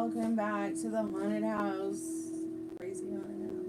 Welcome back to the haunted house. Crazy haunted house.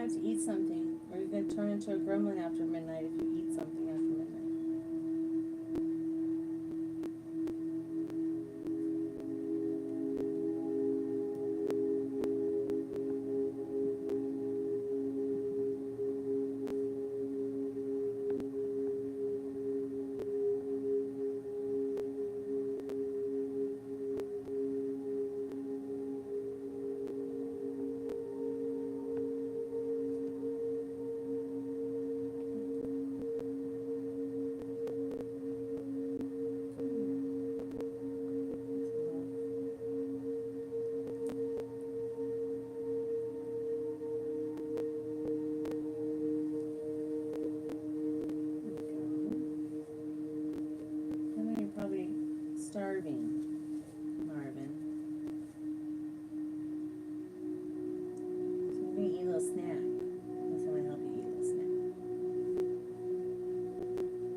To eat something, or you're going to turn into a gremlin after midnight if you eat something after midnight. Starving, Marvin. So I'm going to eat a little snack. That's how I help you eat a little snack.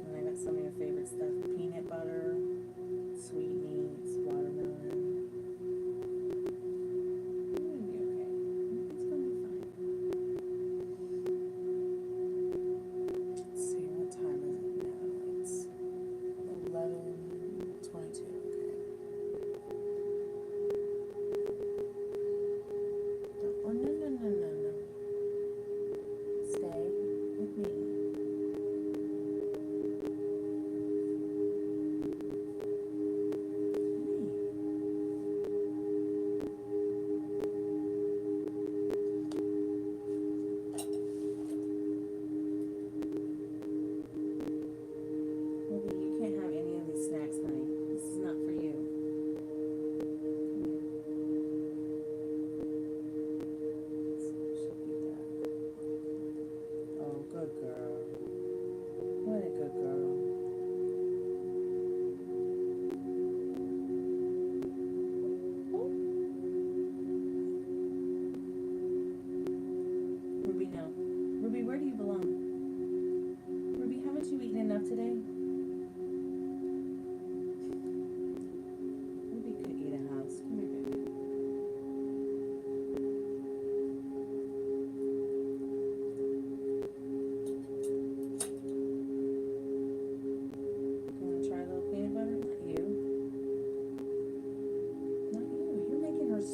And I got some of your favorite stuff. Peanut butter, sweetmeats, watermelon. You're going to be okay. It's going to be fine. Let's see, what time is it now? It's 11:22.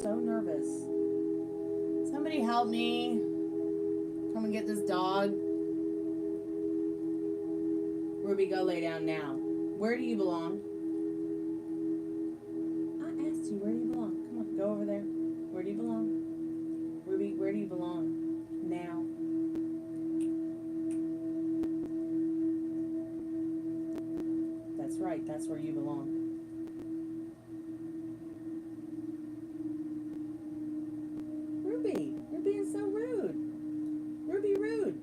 So nervous. Somebody help me. Come and get this dog. Ruby, go lay down now. Where do you belong? I asked you, where do you belong? Come on, go over there. Where do you belong? Ruby, where do you belong? Now. That's right, that's where you belong. Ruby, you're being so rude. Ruby, rude.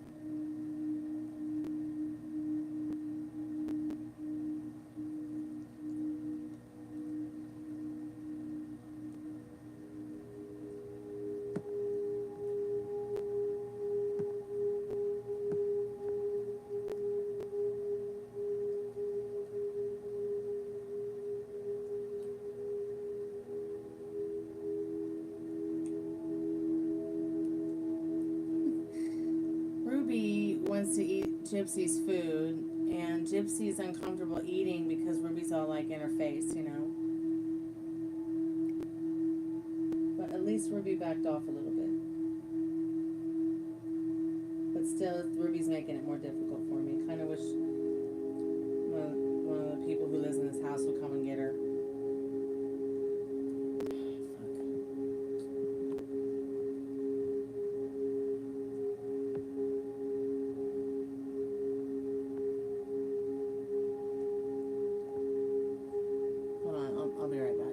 Wants to eat Gypsy's food, and Gypsy's uncomfortable eating because Ruby's all like in her face, you know. But at least Ruby backed off a little bit. But still, Ruby's making it more difficult for me. Kind of wish One of the people who lives in this house will come and get her. Hold on, I'll be right back.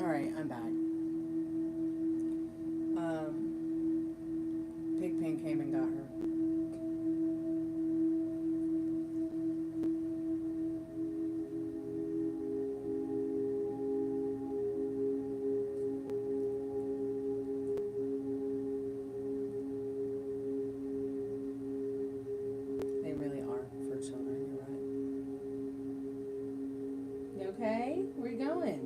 Alright, I'm back. Pigpen came and got her. They really are for children, you're right. You okay? Where you going?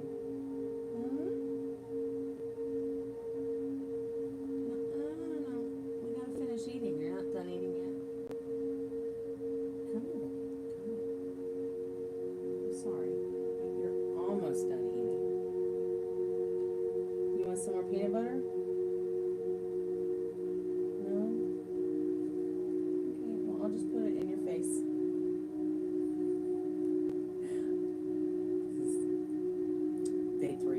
Eating. You're not done eating yet. Come here. Come here. I'm sorry. You're almost done eating. You want some more peanut butter? No? Okay, well, I'll just put it in your face. This is day 3.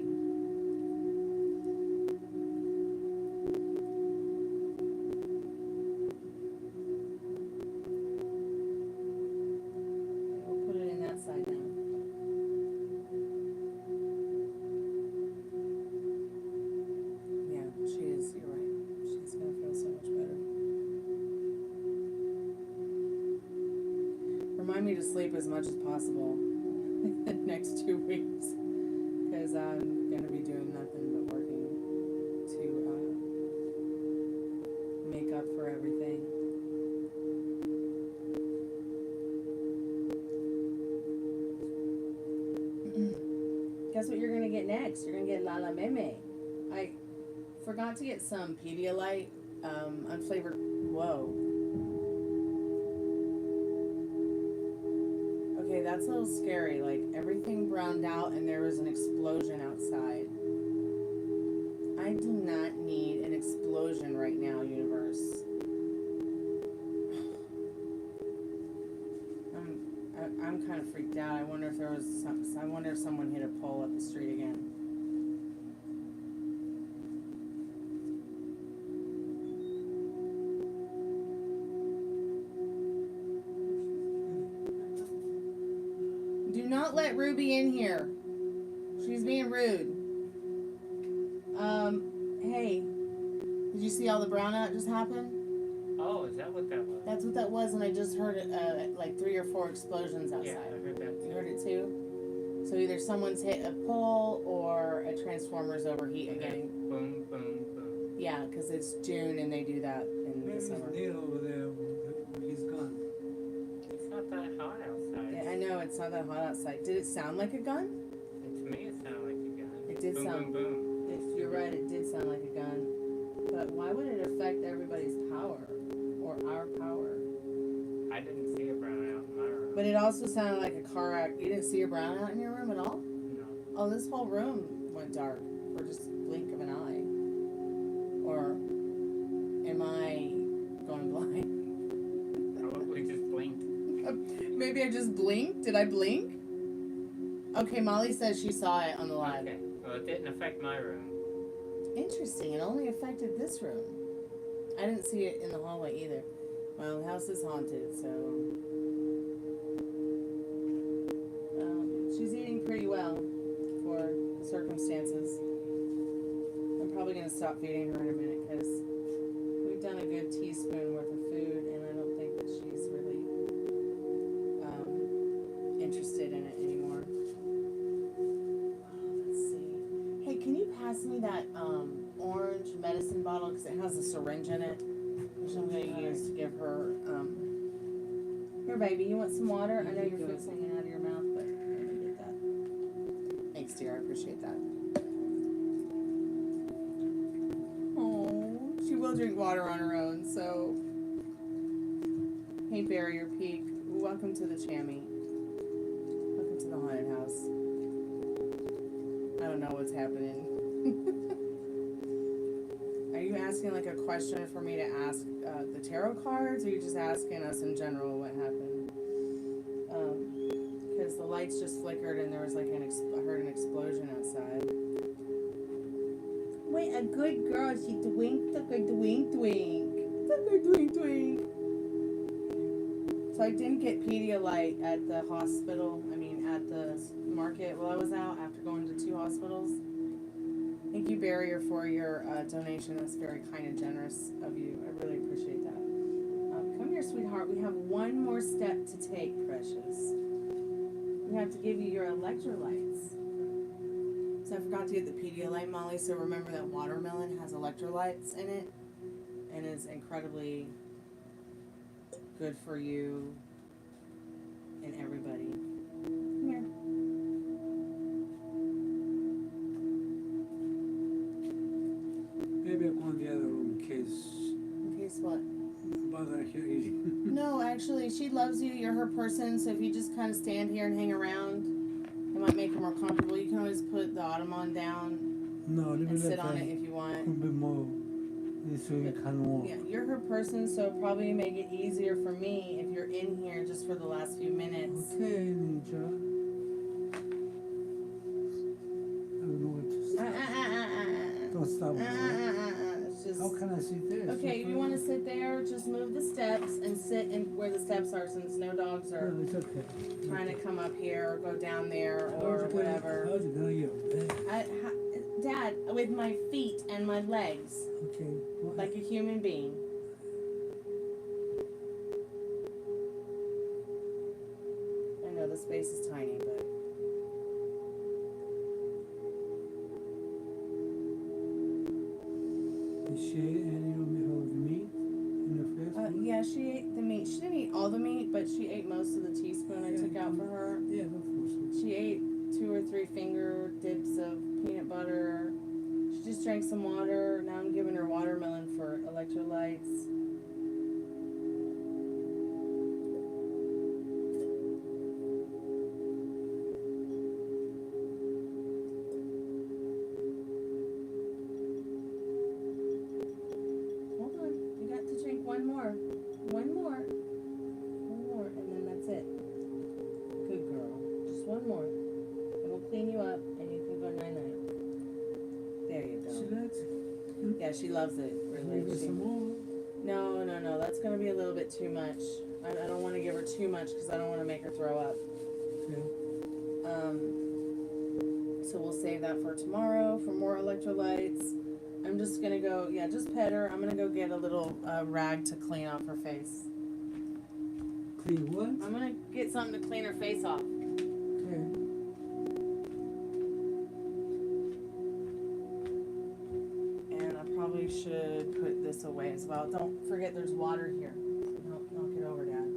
Remind me to sleep as much as possible the next 2 weeks, because I'm going to be doing nothing but working to make up for everything. Guess what you're going to get next? You're going to get La La Meme. I forgot to get some Pedialyte unflavored. Whoa. Okay, that's a little scary. Like, everything browned out and there was an explosion outside. I do not need an explosion right now, universe. I'm kind of freaked out. I wonder if there was I wonder if someone hit a pole up the street again. Do not let Ruby in here. She's being rude. Hey, did you see all the brownout just happened? Oh, is that what that was? That's what that was, and I just heard it, like 3 or 4 explosions outside. Yeah, I heard that too. You heard it too? So either someone's hit a pole or a transformer's overheat again. Boom, boom, boom. Yeah, because it's June and they do that in the summer. Neil over there, he's gone. It's not that hot outside. Yeah, I know, it's not that hot outside. Did it sound like a gun? And to me, it sounded like a gun. It did boom, sound. Boom, boom. You're right, it did sound like a gun. But why would it affect everybody's power? Or our power? I didn't see a brownout in my room. But it also sounded like a car wreck. You didn't see a brownout in your room at all? No. Oh, this whole room went dark for just a blink of an eye. Or am I going blind? Probably just blinked. Maybe I just blinked? Did I blink? Okay, Molly says she saw it on the live. Okay. Well, it didn't affect my room. Interesting. It only affected this room. I didn't see it in the hallway either. Well, the house is haunted, so... she's eating pretty well for the circumstances. I'm probably going to stop feeding her in a minute because we've done a good teaspoon worth of food and I don't think that she's really interested in it anymore. Let's see. Hey, can you pass me that orange medicine bottle because it has a syringe in it, which I'm going to use to give her. Here, baby, you want some water? I know your food's hanging out of your mouth, but let me get that. Thanks, dear. I appreciate that. Oh, she will drink water on her own. So, hey, Barrier Peak, welcome to the Chammy. Welcome to the haunted house. I don't know what's happening. Are you asking like a question for me to ask the tarot cards, or are you just asking us in general what happened? Because the lights just flickered and there was like I heard an explosion outside. Wait, a good girl. She twinked, took a twink, twink. Took a twink, twink. So I didn't get Pedialyte at the hospital. I mean, at the market while I was out after going to 2 hospitals. Thank you, Barrier, for your donation. That's very kind and generous of you. I really appreciate that. Come here, sweetheart. We have one more step to take, precious. We have to give you your electrolytes. So I forgot to get the Pedialyte, Molly. So remember that watermelon has electrolytes in it and is incredibly good for you and everybody. Come here. Maybe I'll go in the other room in case In case what? bother her eating. No, actually, she loves you. You're her person. So if you just kind of stand here and hang around, it might make her more comfortable. You can always put the ottoman down No, leave and it sit like on that. it if you want. A bit more. This way you can walk. Yeah, you're her person, so it'll probably make it easier for me if you're in here just for the last few minutes. Okay, Ninja. I don't know what to say. Don't stop. It's just, How can I sit there? okay, if you want to sit there, just move the steps and sit in where the steps are since no dogs are No, it's okay. trying to come up here or go down there or whatever. How's it gonna get? Dad, with my feet and my legs, Okay. Well, like a human being. I know the space is tiny, but did she eat any of the meat in the first one? yeah, she ate the meat. She didn't eat all the meat, but she ate most of the teaspoon I took out for her. Yeah, of course. She ate 2 or 3 finger dips of peanut butter. She just drank some water. Now I'm giving her watermelon for electrolytes. Hold on. You got to drink one more. One more. One more, and then that's it. Good girl. Just one more. And we'll clean you up, and you can go night-night. There you She go. likes it. Yeah, she loves it. Really. Maybe She- some more. No, no, no. That's going to be a little bit too much. I don't want to give her too much because I don't want to make her throw up. Okay. So we'll save that for tomorrow for more electrolytes. I'm just going to go, yeah, just pet her. I'm going to go get a little rag to clean off her face. Clean what? I'm going to get something to clean her face off. Okay. And I probably should put this away as well. Don't forget there's water here. Don't knock it over, Dad.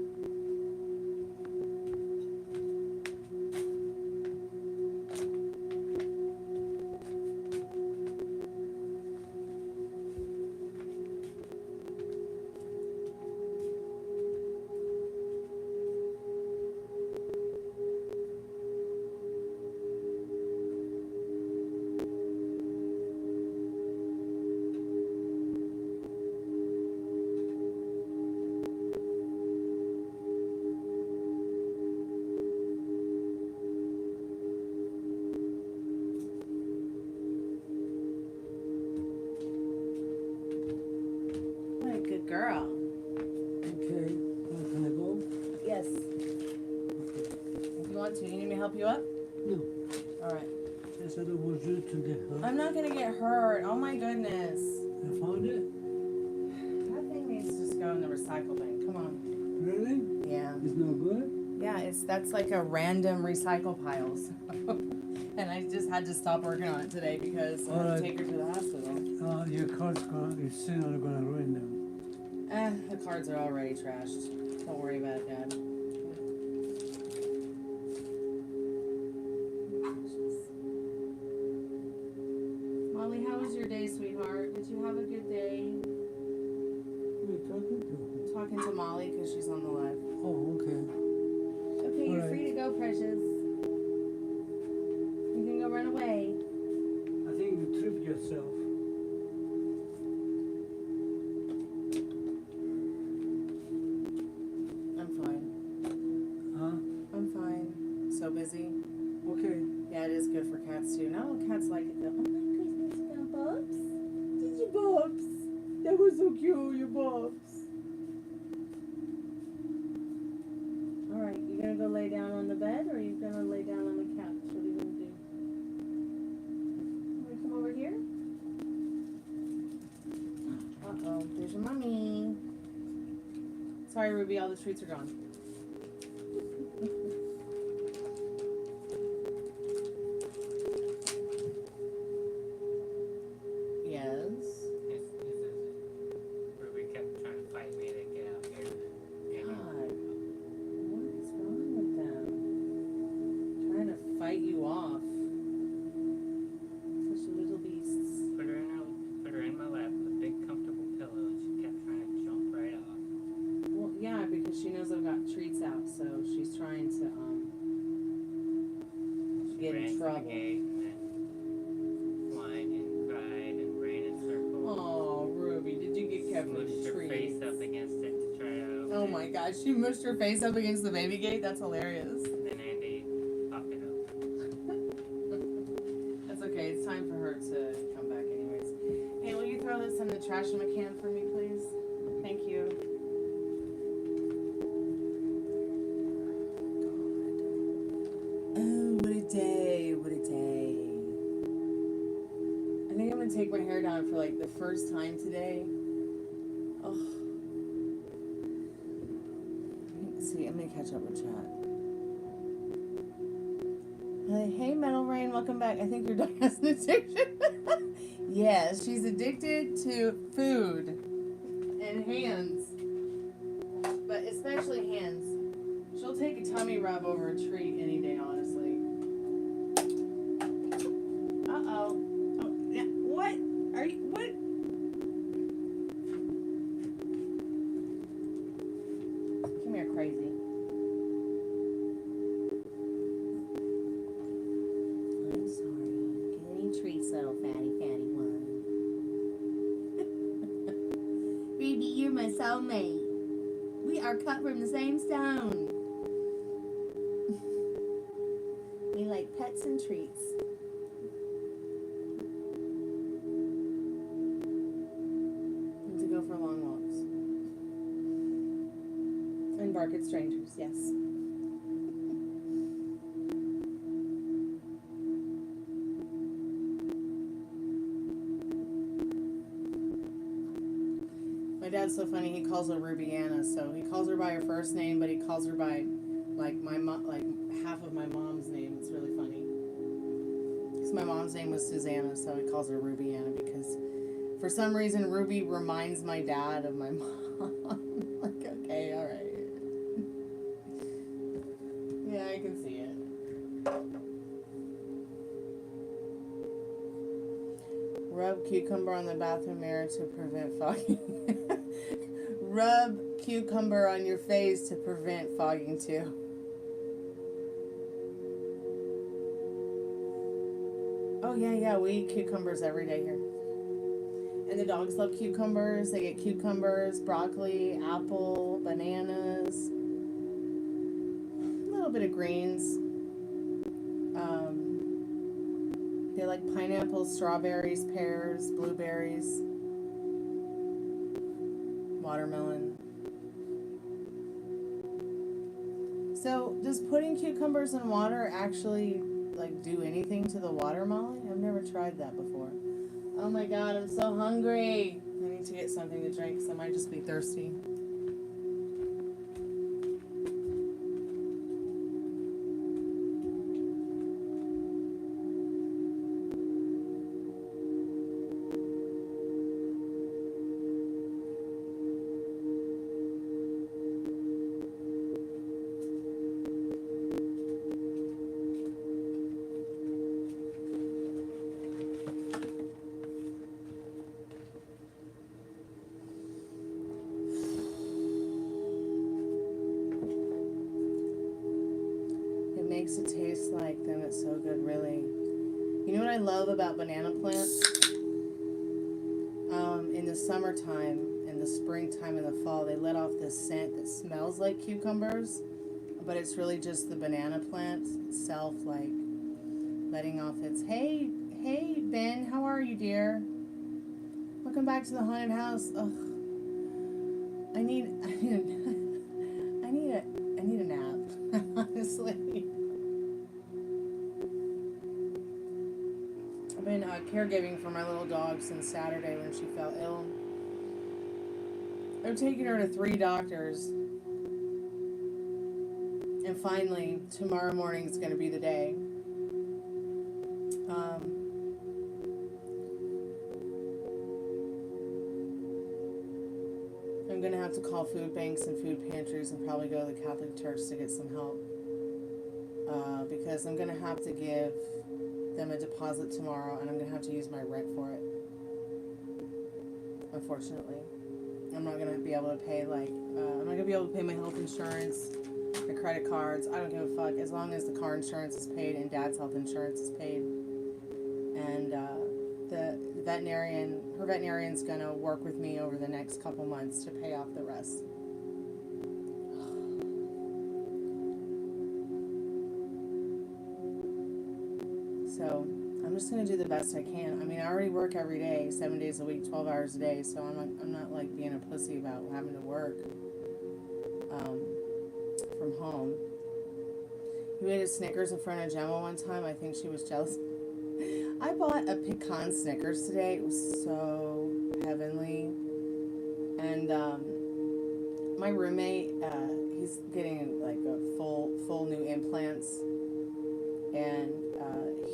want to. You need me to help you up? No. Alright. I said it was you to get hurt. I'm not gonna get hurt. Oh my goodness. You found it? That thing needs to just go in the recycle bin. Come on. Really? Yeah. It's no good? Yeah, that's like a random recycle pile. So. And I just had to stop working on it today because I had to Alright. take her to the hospital. Your car's gonna, your sin are gonna ruin them. The cards are already trashed. Don't worry about it, Dad. Molly, how was your day, sweetheart? Did you have a good day? Who are you talking to? Talking to Molly because she's on the live. Oh, okay. Okay, you're Alright. free to go, precious. You can go run away. I think you tripped yourself. I'm fine. Huh? I'm fine. So busy. Okay. Yeah, it is good for cats too. Not all cats like it though. Oh my goodness, you got Bubs? Did you Bubs? That was so cute, you Bubs. Alright, you gonna go lay down on the bed or are you gonna lay down on the couch? What are you gonna do? You wanna come over here? Uh-oh, there's your mommy. Sorry, Ruby, all the treats are gone. Yes. Ruby kept trying to fight me to get out here. God, what is wrong with them? Trying to fight you off. Such little beasts. Put her in my lap with a big comfortable pillow, and she kept trying to jump right off. Well, yeah, because she knows I've got treats out, so she's trying to She get ran in to the trouble. gate and then whined and cried and ran in circles. Oh, Ruby, did you get kept with Mushed her treats? face up against it to try to open Oh it. my gosh, she mushed her face up against the baby gate? That's hilarious. Then Andy popped it open. That's okay, it's time for her to come back anyways. Hey, will you throw this in the trash in a can for me, please? Thank you. Oh, what a day, what a day. I think I'm gonna take my hair down for like the first time today. Oh. Let's see, I'm gonna catch up with chat. Hey, Metal Rain, welcome back. I think your dog has an addiction. Yes, she's addicted to food and hands, but especially hands. She'll take a tummy rub over a treat any day, honestly. Uh-oh. Oh, yeah. What? Are you, what? Come here, crazy. I'm sorry. Get any treats, little fatty one. Ruby, you're my soulmate. We are cut from the same stone. We like pets and treats. And to go for long walks. And bark at strangers, yes. My dad's so funny, he calls her Rubiana, so he calls her by her first name, but he calls her by like my mom, like half of my mom's name. It's really funny. Because my mom's name was Susanna, so he calls her Rubiana because for some reason Ruby reminds my dad of my mom. Like, okay, alright. Yeah, I can see it. Rub cucumber on the bathroom mirror to prevent fogging. Rub cucumber on your face to prevent fogging too. Oh yeah, we eat cucumbers every day here. And the dogs love cucumbers. They get cucumbers, broccoli, apple, bananas, a little bit of greens. They like pineapples, strawberries, pears, blueberries, watermelon. So, does putting cucumbers in water actually, like, do anything to the water, Molly? I've never tried that before. Oh my god, I'm so hungry. I need to get something to drink because I might just be thirsty. Makes it taste like them. It's so good, really. You know what I love about banana plants? In the summertime, in the springtime, and the fall, they let off this scent that smells like cucumbers, but it's really just the banana plant itself, like letting off its hey Ben, how are you, dear? Welcome back to the haunted house. Ugh, I need a nap. Honestly. I've been caregiving for my little dog since Saturday when she fell ill. I've taken her to 3 doctors. And finally, tomorrow morning is going to be the day. I'm going to have to call food banks and food pantries and probably go to the Catholic Church to get some help. Because I'm going to have to give them a deposit tomorrow, and I'm going to have to use my rent for it. Unfortunately. I'm not going to be able to pay, I'm not going to be able to pay my health insurance, my credit cards. I don't give a fuck. As long as the car insurance is paid and Dad's health insurance is paid. And the veterinarian's going to work with me over the next couple months to pay off the rest. So I'm just gonna do the best I can. I mean, I already work every day, 7 days a week, 12 hours a day. So I'm not like being a pussy about having to work from home. We ate a Snickers in front of Gemma one time. I think she was jealous. I bought a pecan Snickers today. It was so heavenly. And my roommate, he's getting like a full new implants, and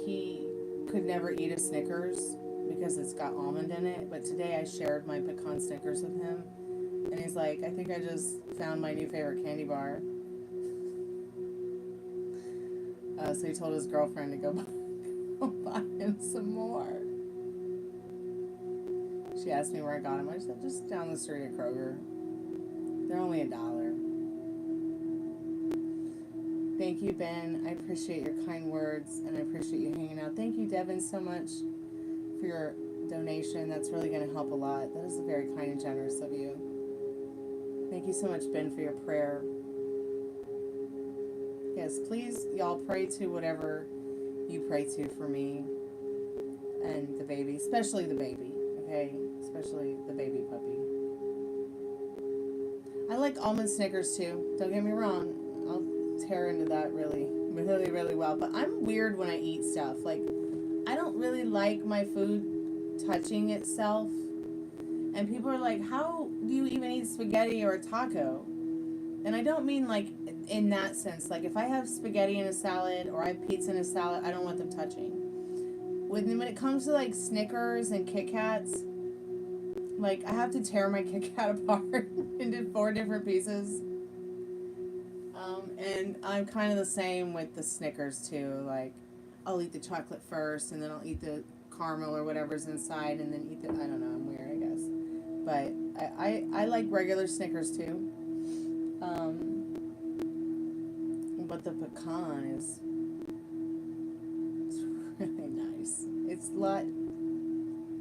he could never eat a Snickers because it's got almond in it. But today I shared my pecan Snickers with him, and he's like, I think I just found my new favorite candy bar. So he told his girlfriend to go buy him some more. She asked me where I got them. I said, just down the street at Kroger. They're only $1. Thank you, Ben. I appreciate your kind words, and I appreciate you hanging out. Thank you, Devin, so much for your donation. That's really going to help a lot. That is very kind and generous of you. Thank you so much, Ben, for your prayer. Yes, please, y'all pray to whatever you pray to for me and the baby, especially the baby, okay? Especially the baby puppy. I like almond Snickers too. Don't get me wrong. I'll tear into that really, really, really well. But I'm weird when I eat stuff. Like, I don't really like my food touching itself. And people are like, how do you even eat spaghetti or a taco? And I don't mean like in that sense. Like, if I have spaghetti in a salad or I have pizza in a salad, I don't want them touching. When it comes to like Snickers and Kit Kats, like, I have to tear my Kit Kat apart into 4 different pieces. And I'm kind of the same with the Snickers too. Like, I'll eat the chocolate first, and then I'll eat the caramel or whatever's inside, and then eat the, I don't know, I'm weird, I guess. But I like regular Snickers too. But the pecan is really nice. It's a lot,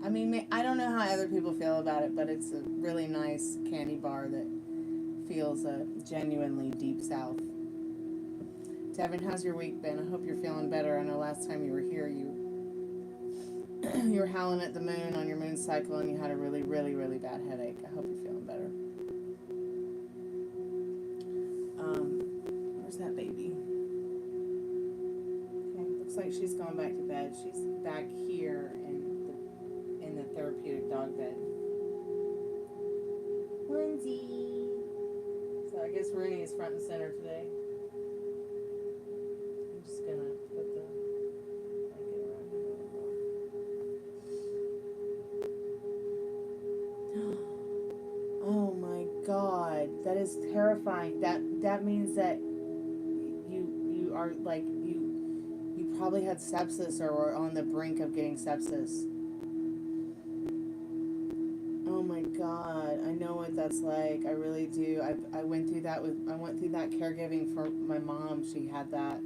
I mean, I don't know how other people feel about it, but it's a really nice candy bar that feels genuinely deep south. Devin, how's your week been? I hope you're feeling better. I know last time you were here, you were howling at the moon on your moon cycle, and you had a really, really, really bad headache. I hope you're feeling better. Where's that like she's going back to bed. She's back here in the therapeutic dog bed. Lindsay. So I guess Rooney is front and center today. I'm just gonna put the blanket around him a little more. Oh my God, that is terrifying. That means that you are like you probably had sepsis or were on the brink of getting sepsis. Oh my God, I know what that's like. I really do. I went through that caregiving for my mom. She had that.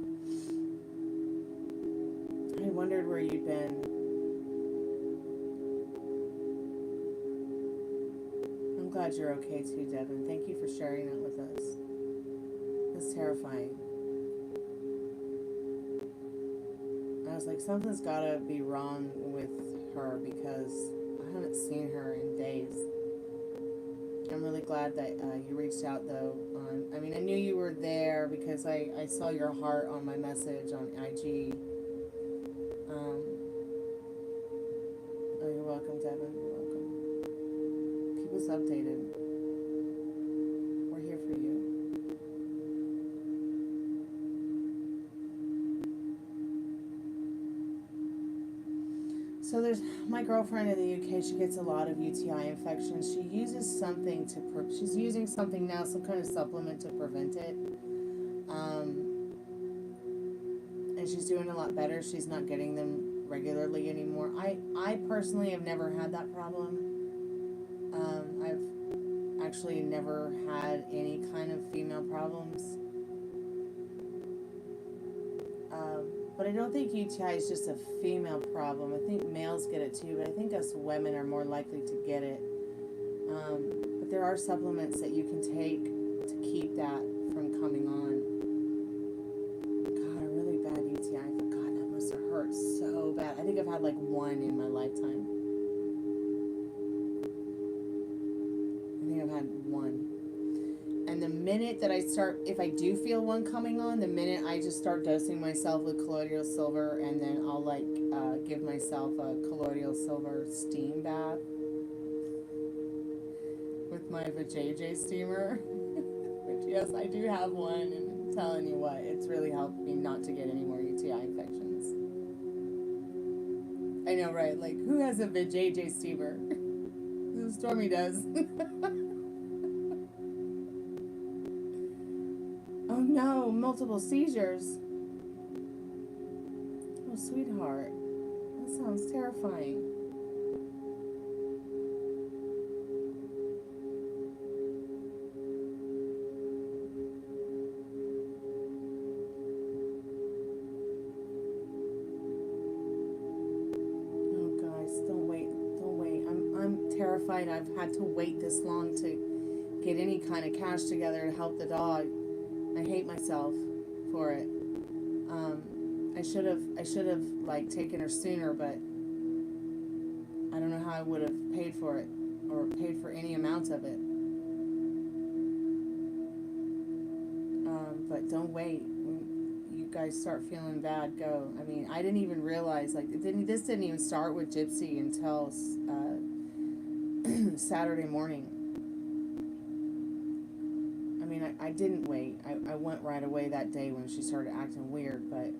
I wondered where you'd been. I'm glad you're okay too, Devin. Thank you for sharing that with us. It's terrifying. I was like, something's gotta be wrong with her because I haven't seen her in days. I'm really glad that you reached out though. I mean, I knew you were there because I saw your heart on my message on IG. Oh, you're welcome, Devin. You're welcome. Keep us updated. We're here for you. So there's my girlfriend in the UK. She gets a lot of UTI infections. She uses something she's using something now, some kind of supplement to prevent it. And she's doing a lot better. She's not getting them regularly anymore. I personally have never had that problem. I've actually never had any kind of female problems. But I don't think UTI is just a female problem. I think males get it too, but I think us women are more likely to get it. But there are supplements that you can take to keep that from coming on. God, a really bad UTI. God, that must have hurt so bad. I think I've had like one in my lifetime. I think I've had one. And the minute that if I do feel one coming on, the minute I just start dosing myself with colloidal silver, and then I'll give myself a colloidal silver steam bath with my vajayjay steamer. Which, yes, I do have one, and I'm telling you what, it's really helped me not to get any more UTI infections. I know, right? Like, who has a vajayjay steamer? Stormy does. Oh no, multiple seizures. Oh, sweetheart. That sounds terrifying. Oh, guys, don't wait. Don't wait. I'm terrified I've had to wait this long to get any kind of cash together to help the dog. I hate myself for it. I should have like taken her sooner, but I don't know how I would have paid for it or paid for any amount of it. But don't wait. When you guys start feeling bad, go. I mean, I didn't even realize this didn't even start with Gypsy until Saturday morning. I didn't wait. I went right away that day when she started acting weird, but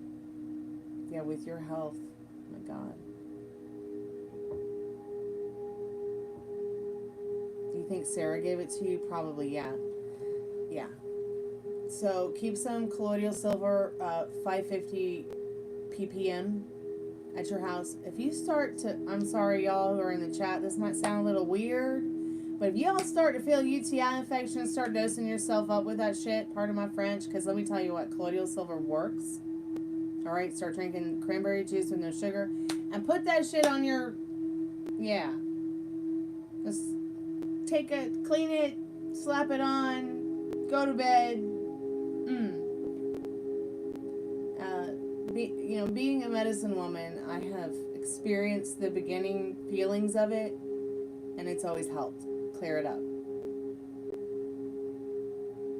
yeah, with your health, oh my God. Do you think Sarah gave it to you? Probably, yeah. Yeah. So keep some colloidal silver, 550 ppm at your house. If you start to, I'm sorry y'all who are in the chat, this might sound a little weird, but if y'all start to feel UTI infection, start dosing yourself up with that shit, pardon my French, because let me tell you what, colloidal silver works. Alright, start drinking cranberry juice with no sugar. And put that shit on your, yeah. Just take it, clean it, slap it on, go to bed. Being a medicine woman, I have experienced the beginning feelings of it, and it's always helped clear it up.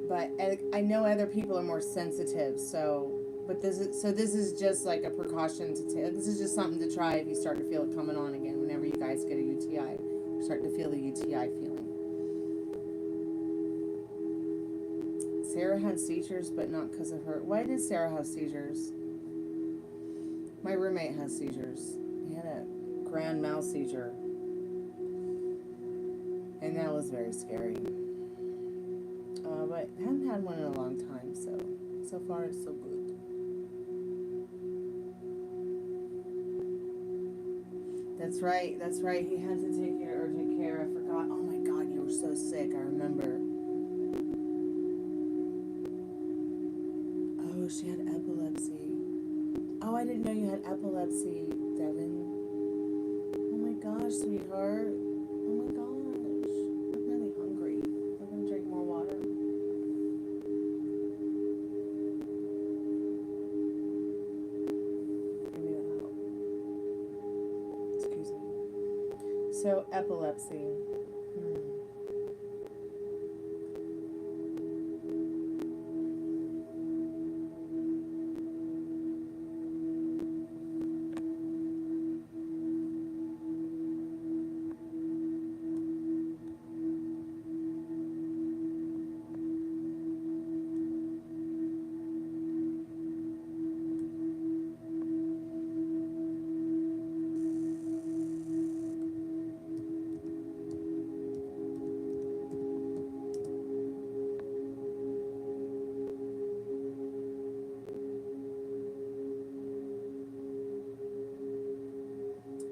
But I know other people are more sensitive, so But this is just like a precaution to take. This is just something to try if you start to feel it coming on again. Whenever you guys get a UTI, start to feel the UTI feeling. Sarah had seizures, but not because of her. Why did Sarah have seizures? My roommate has seizures. He had a grand mal seizure, and that was very scary. But I haven't had one in a long time, so far it's so good. That's right. He had to take you to urgent care. I forgot. Oh my God, you were so sick. I remember. Oh, she had epilepsy. Oh, I didn't know you had epilepsy, Devin. Oh my gosh, sweetheart. Oh my gosh. I'm really hungry. I'm gonna drink more water. Give me that help. Excuse me. So, epilepsy.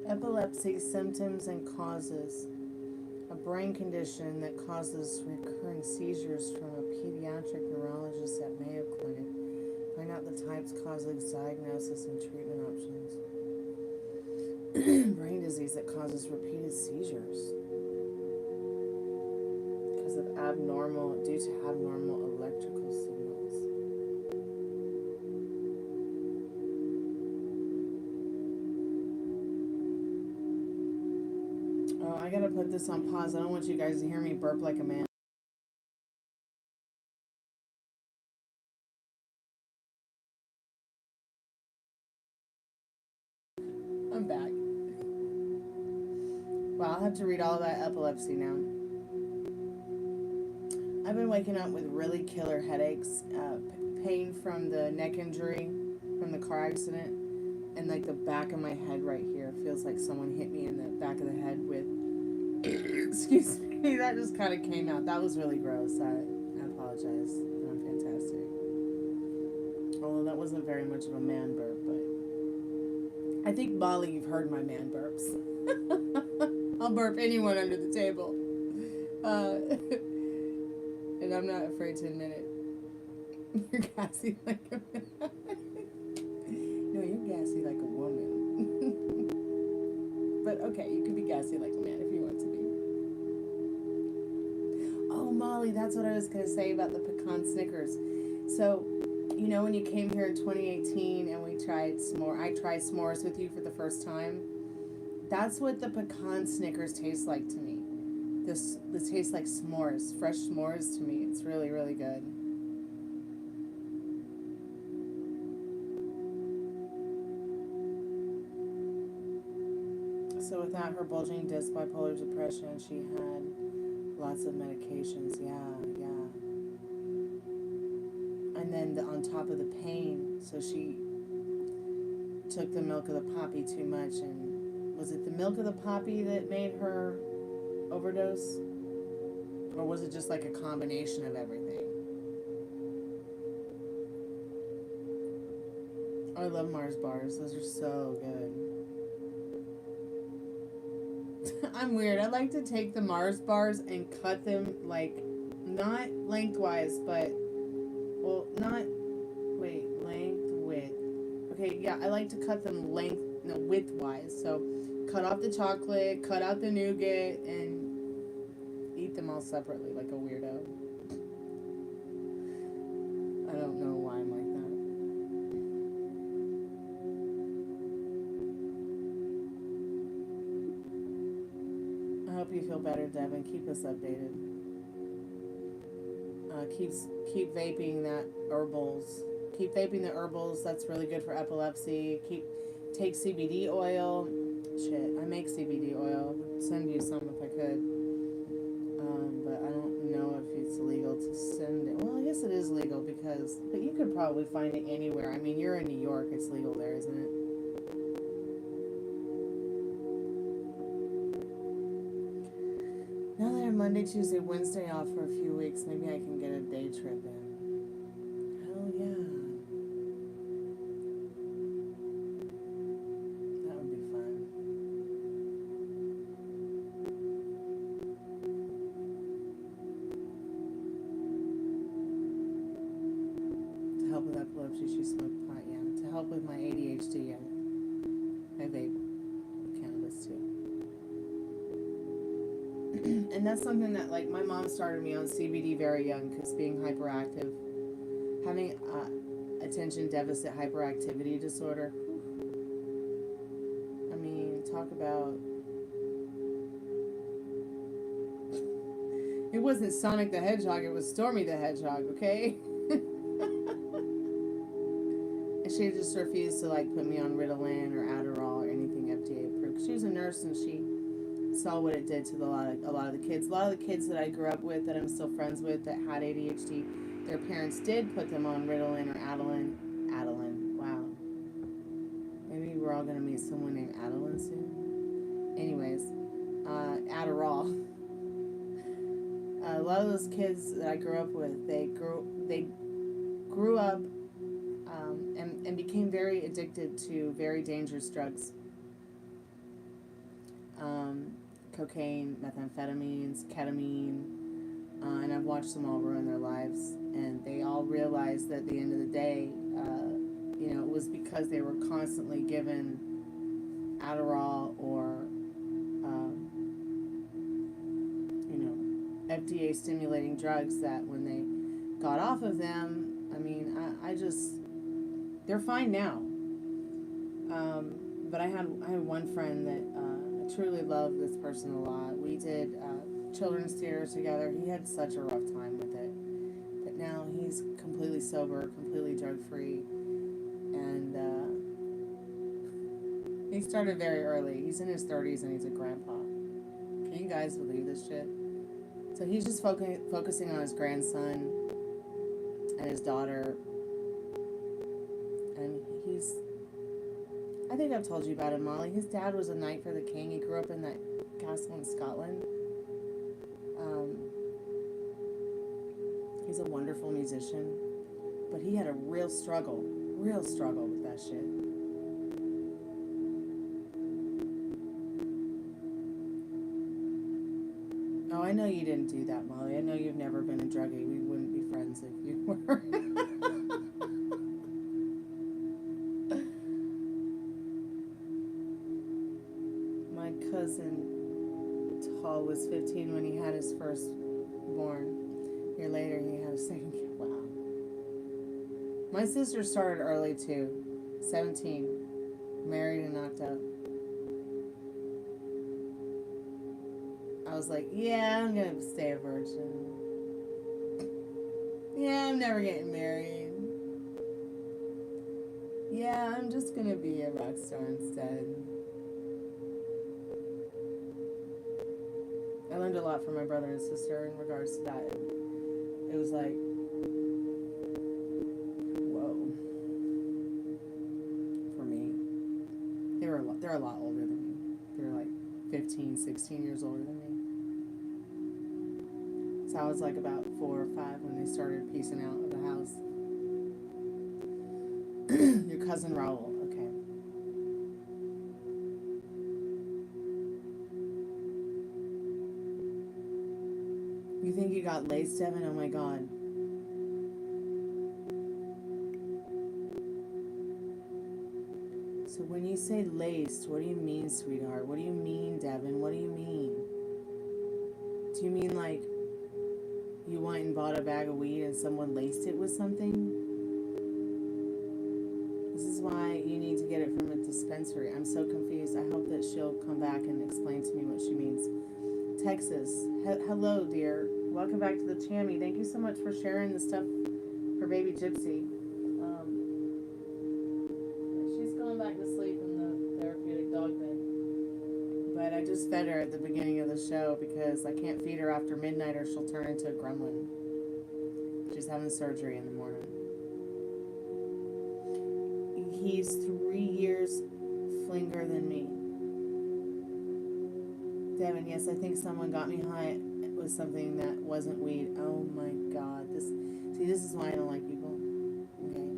Epilepsy symptoms and causes. A brain condition that causes recurring seizures from a pediatric neurologist at Mayo Clinic. Find out the types, causes, diagnosis, and treatment options. Brain disease that causes repeated seizures because of due to abnormal electrical signals. Oh, I gotta put this on pause. I don't want you guys to hear me burp like a man. I'm back. Well, I'll have to read all that epilepsy now. I've been waking up with really killer headaches, pain from the neck injury from the car accident, and like the back of my head right here feels like someone hit me in the back of the head with. Excuse me, that just kind of came out. That was really gross. I apologize. I'm fantastic. Although that wasn't very much of a man burp, but I think Molly, you've heard my man burps. I'll burp anyone under the table. And I'm not afraid to admit it. You're gassy like a man. No, you're gassy like a woman. But okay, you can be gassy like a man if you want to be. Oh, Molly, that's what I was going to say about the pecan Snickers. So, you know when you came here in 2018 and I tried s'mores with you for the first time? That's what the pecan Snickers taste like to me. This tastes like s'mores, fresh s'mores to me. It's really, really good. So without her bulging disc, bipolar depression, she had lots of medications. Yeah. And then on top of the pain, so she took the milk of the poppy too much. And was it the milk of the poppy that made her overdose? Or was it just like a combination of everything? I love Mars bars. Those are so good. I'm weird. I like to take the Mars bars and cut them like, not lengthwise, but, well, not, wait, length, width. Okay, yeah, I like to cut them widthwise. So cut off the chocolate, cut out the nougat, and eat them all separately like a weirdo. I don't know why I'm like that. I hope you feel better, Devin. Keep us updated. Keep vaping that herbals. Keep vaping the herbals. That's really good for epilepsy. Take CBD oil. Shit, I make CBD oil. I would send you some if I could. But I don't know if it's legal to send it. Well, I guess it is legal but you could probably find it anywhere. I mean, you're in New York. It's legal there, isn't it? Now that I'm Monday, Tuesday, Wednesday off for a few weeks, maybe I can get a day trip in. Hell yeah. That would be fun. To help with epilepsy, she smoked pot, yeah. To help with my ADHD, I vape cannabis too. And that's something that, like, my mom started me on CBD very young, because being hyperactive, having attention deficit hyperactivity disorder. I mean, talk about... It wasn't Sonic the Hedgehog, it was Stormy the Hedgehog, okay? And she just refused to, like, put me on Ritalin or Adderall or anything FDA approved. She was a nurse, and she saw what it did to a lot of the kids. A lot of the kids that I grew up with, that I'm still friends with, that had ADHD, their parents did put them on Ritalin or Adeline. Wow. Maybe we're all going to meet someone named Adeline soon. Anyways, Adderall. A lot of those kids that I grew up with, they grew up and became very addicted to very dangerous drugs. Cocaine, methamphetamines, ketamine, and I've watched them all ruin their lives. And they all realized that at the end of the day, it was because they were constantly given Adderall or, FDA stimulating drugs, that when they got off of them, I mean, they're fine now. But I had one friend that I truly loved this person a lot. We did children's theater together. He had such a rough time with it, but now he's completely sober, completely drug-free, and he started very early. He's in his 30s and he's a grandpa. Can you guys believe this shit? So he's just focusing on his grandson and his daughter, and I think I've told you about him, Molly. His dad was a knight for the king. He grew up in that castle in Scotland. He's a wonderful musician, but he had a real struggle with that shit. Oh, I know you didn't do that, Molly. I know you've never been a druggie. We wouldn't be friends if you were. My cousin Tall was 15 when he had his first born. A year later, he had a second kid. Wow. My sister started early too. 17. Married and knocked up. I was like, yeah, I'm going to stay a virgin. Yeah, I'm never getting married. Yeah, I'm just going to be a rock star instead. I learned a lot from my brother and sister in regards to that. It was like, whoa. For me. They're a lot older than me. They're like 15, 16 years older than me. So I was like about 4 or 5 when they started piecing out of the house. Your cousin Raul, okay. You think you got laced, Devin? Oh my God. So when you say laced, what do you mean, sweetheart? What do you mean, Devin? What do you mean? Do you mean like you went and bought a bag of weed and someone laced it with something? This is why you need to get it from a dispensary. I'm so confused. I hope that she'll come back and explain to me what she means. Texas. Hello, dear. Welcome back to the Tammy. Thank you so much for sharing the stuff for baby Gypsy. She's going back to sleep in the therapeutic dog bed. But I just fed her at the beginning of the show because I can't feed her after midnight or she'll turn into a gremlin. She's having surgery in the morning. He's 3 years flinger than me. Devin, yes, I think someone got me high with something that wasn't weed. Oh my God. This is why I don't like people. Okay?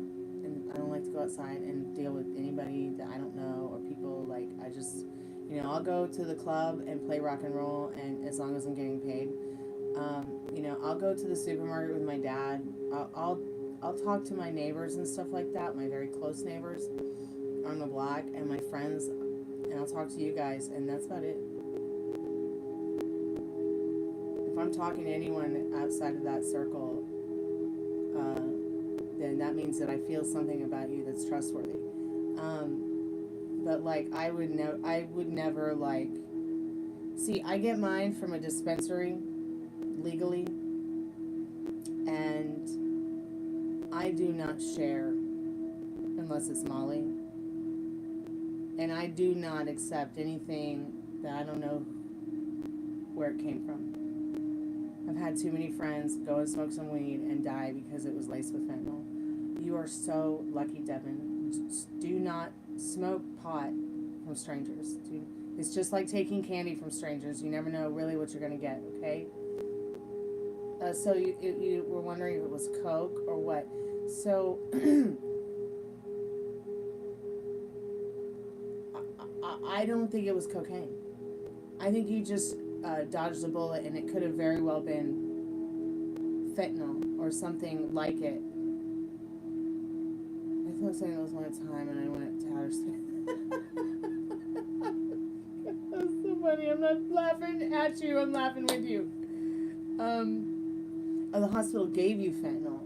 And I don't like to go outside and deal with anybody that I don't know or people like, I just, I'll go to the club and play rock and roll and as long as I'm getting paid. I'll go to the supermarket with my dad. I'll talk to my neighbors and stuff like that, my very close neighbors on the block and my friends, and I'll talk to you guys, and that's about it. If I'm talking to anyone outside of that circle, then that means that I feel something about you that's trustworthy. But like, I would never like, see, I get mine from a dispensary legally, and I do not share unless it's Molly, and I do not accept anything that I don't know where it came from. I've had too many friends go and smoke some weed and die because it was laced with fentanyl. You are so lucky, Devin. Just do not smoke pot from strangers. It's just like taking candy from strangers. You never know really what you're going to get, okay? So you were wondering if it was coke or what. So I don't think it was cocaine. I think you just dodged a bullet, and it could have very well been fentanyl or something like it. I thought something was one time, and I went to outer space. That's so funny. I'm not laughing at you. I'm laughing with you. The hospital gave you fentanyl.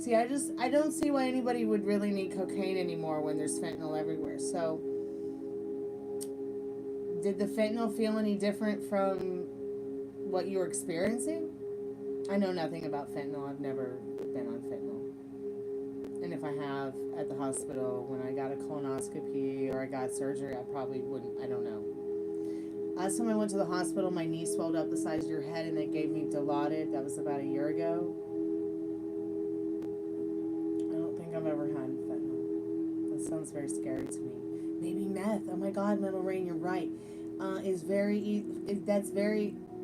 See, I don't see why anybody would really need cocaine anymore when there's fentanyl everywhere. So, did the fentanyl feel any different from what you were experiencing? I know nothing about fentanyl. I've never been on fentanyl. And if I have at the hospital when I got a colonoscopy or I got surgery, I probably wouldn't. I don't know. Last time I went to the hospital, my knee swelled up the size of your head and they gave me Dilaudid. That was about a year ago. I don't think I've ever had fentanyl. That sounds very scary to me. Maybe meth. Oh my God, Metal Rain, you're right. That's very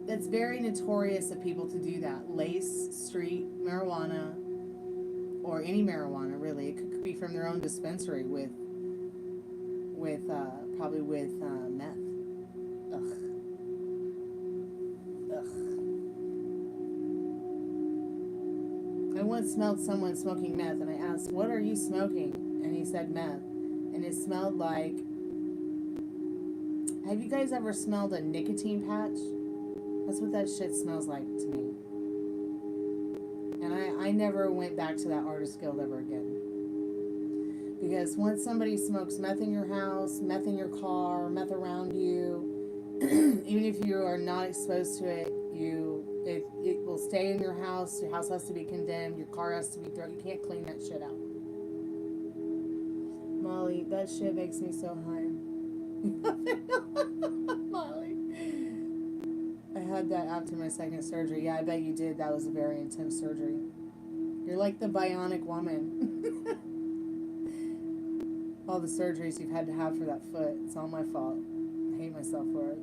notorious of people to do that. Lace, street, marijuana, or any marijuana really. It could be from their own dispensary with probably with meth. Ugh. I once smelled someone smoking meth, and I asked, "What are you smoking?" And he said meth, and it smelled like. Have you guys ever smelled a nicotine patch? That's what that shit smells like to me. And I never went back to that artist guild ever again. Because once somebody smokes meth in your house, meth in your car, meth around you, even if you are not exposed to it, it will stay in your house has to be condemned, your car has to be thrown, you can't clean that shit out. Molly, that shit makes me so high. Molly. I had that after my second surgery. Yeah, I bet you did. That was a very intense surgery. You're like the bionic woman. All the surgeries you've had to have for that foot. It's all my fault. I hate myself for it.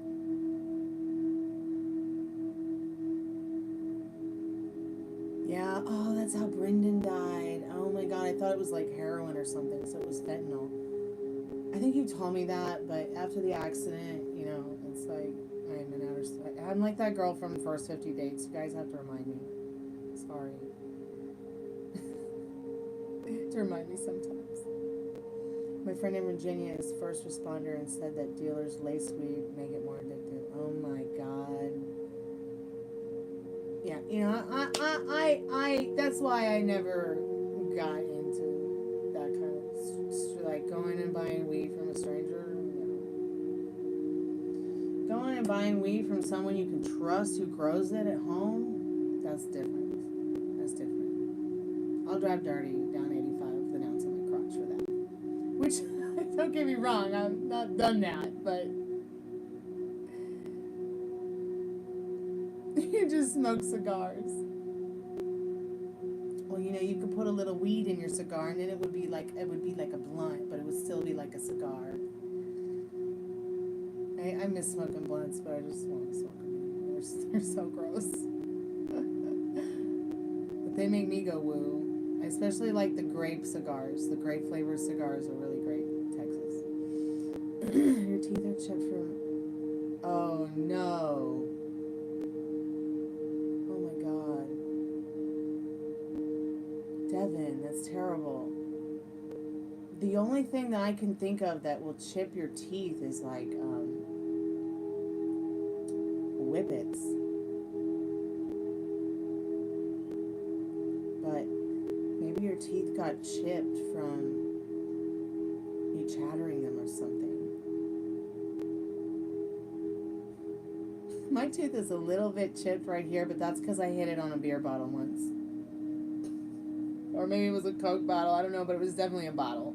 Yeah, oh, that's how Brendan died. Oh my God, I thought it was like heroin or something, so it was fentanyl. I think you told me that, but after the accident, it's like, I'm in outer space. I'm like that girl from First 50 Dates. You guys have to remind me. Sorry. To remind me sometimes. My friend in Virginia is first responder and said that dealers lace weed make it more addictive. Oh my God. Yeah, I that's why I never got into that kind of, like, going and buying weed from a stranger. Going and buying weed from someone you can trust who grows it at home, that's different. That's different. I'll drive dirty down 85 if Which, don't get me wrong, I've not done that, but you just smoke cigars. Well, you know, you could put a little weed in your cigar, and then it would be like a blunt, but it would still be like a cigar. I miss smoking blunts, but I just want to smoke them. They're so gross. But they make me go woo. I especially like the grape cigars. The grape flavored cigars are really great in Texas. Your teeth are chipped from... Oh, no. Oh, my God. Devin, that's terrible. The only thing that I can think of that will chip your teeth is like, whippets. But maybe your teeth got chipped from you chattering them or something. My tooth is a little bit chipped right here, but that's because I hit it on a beer bottle once. Or maybe it was a Coke bottle, I don't know, but it was definitely a bottle.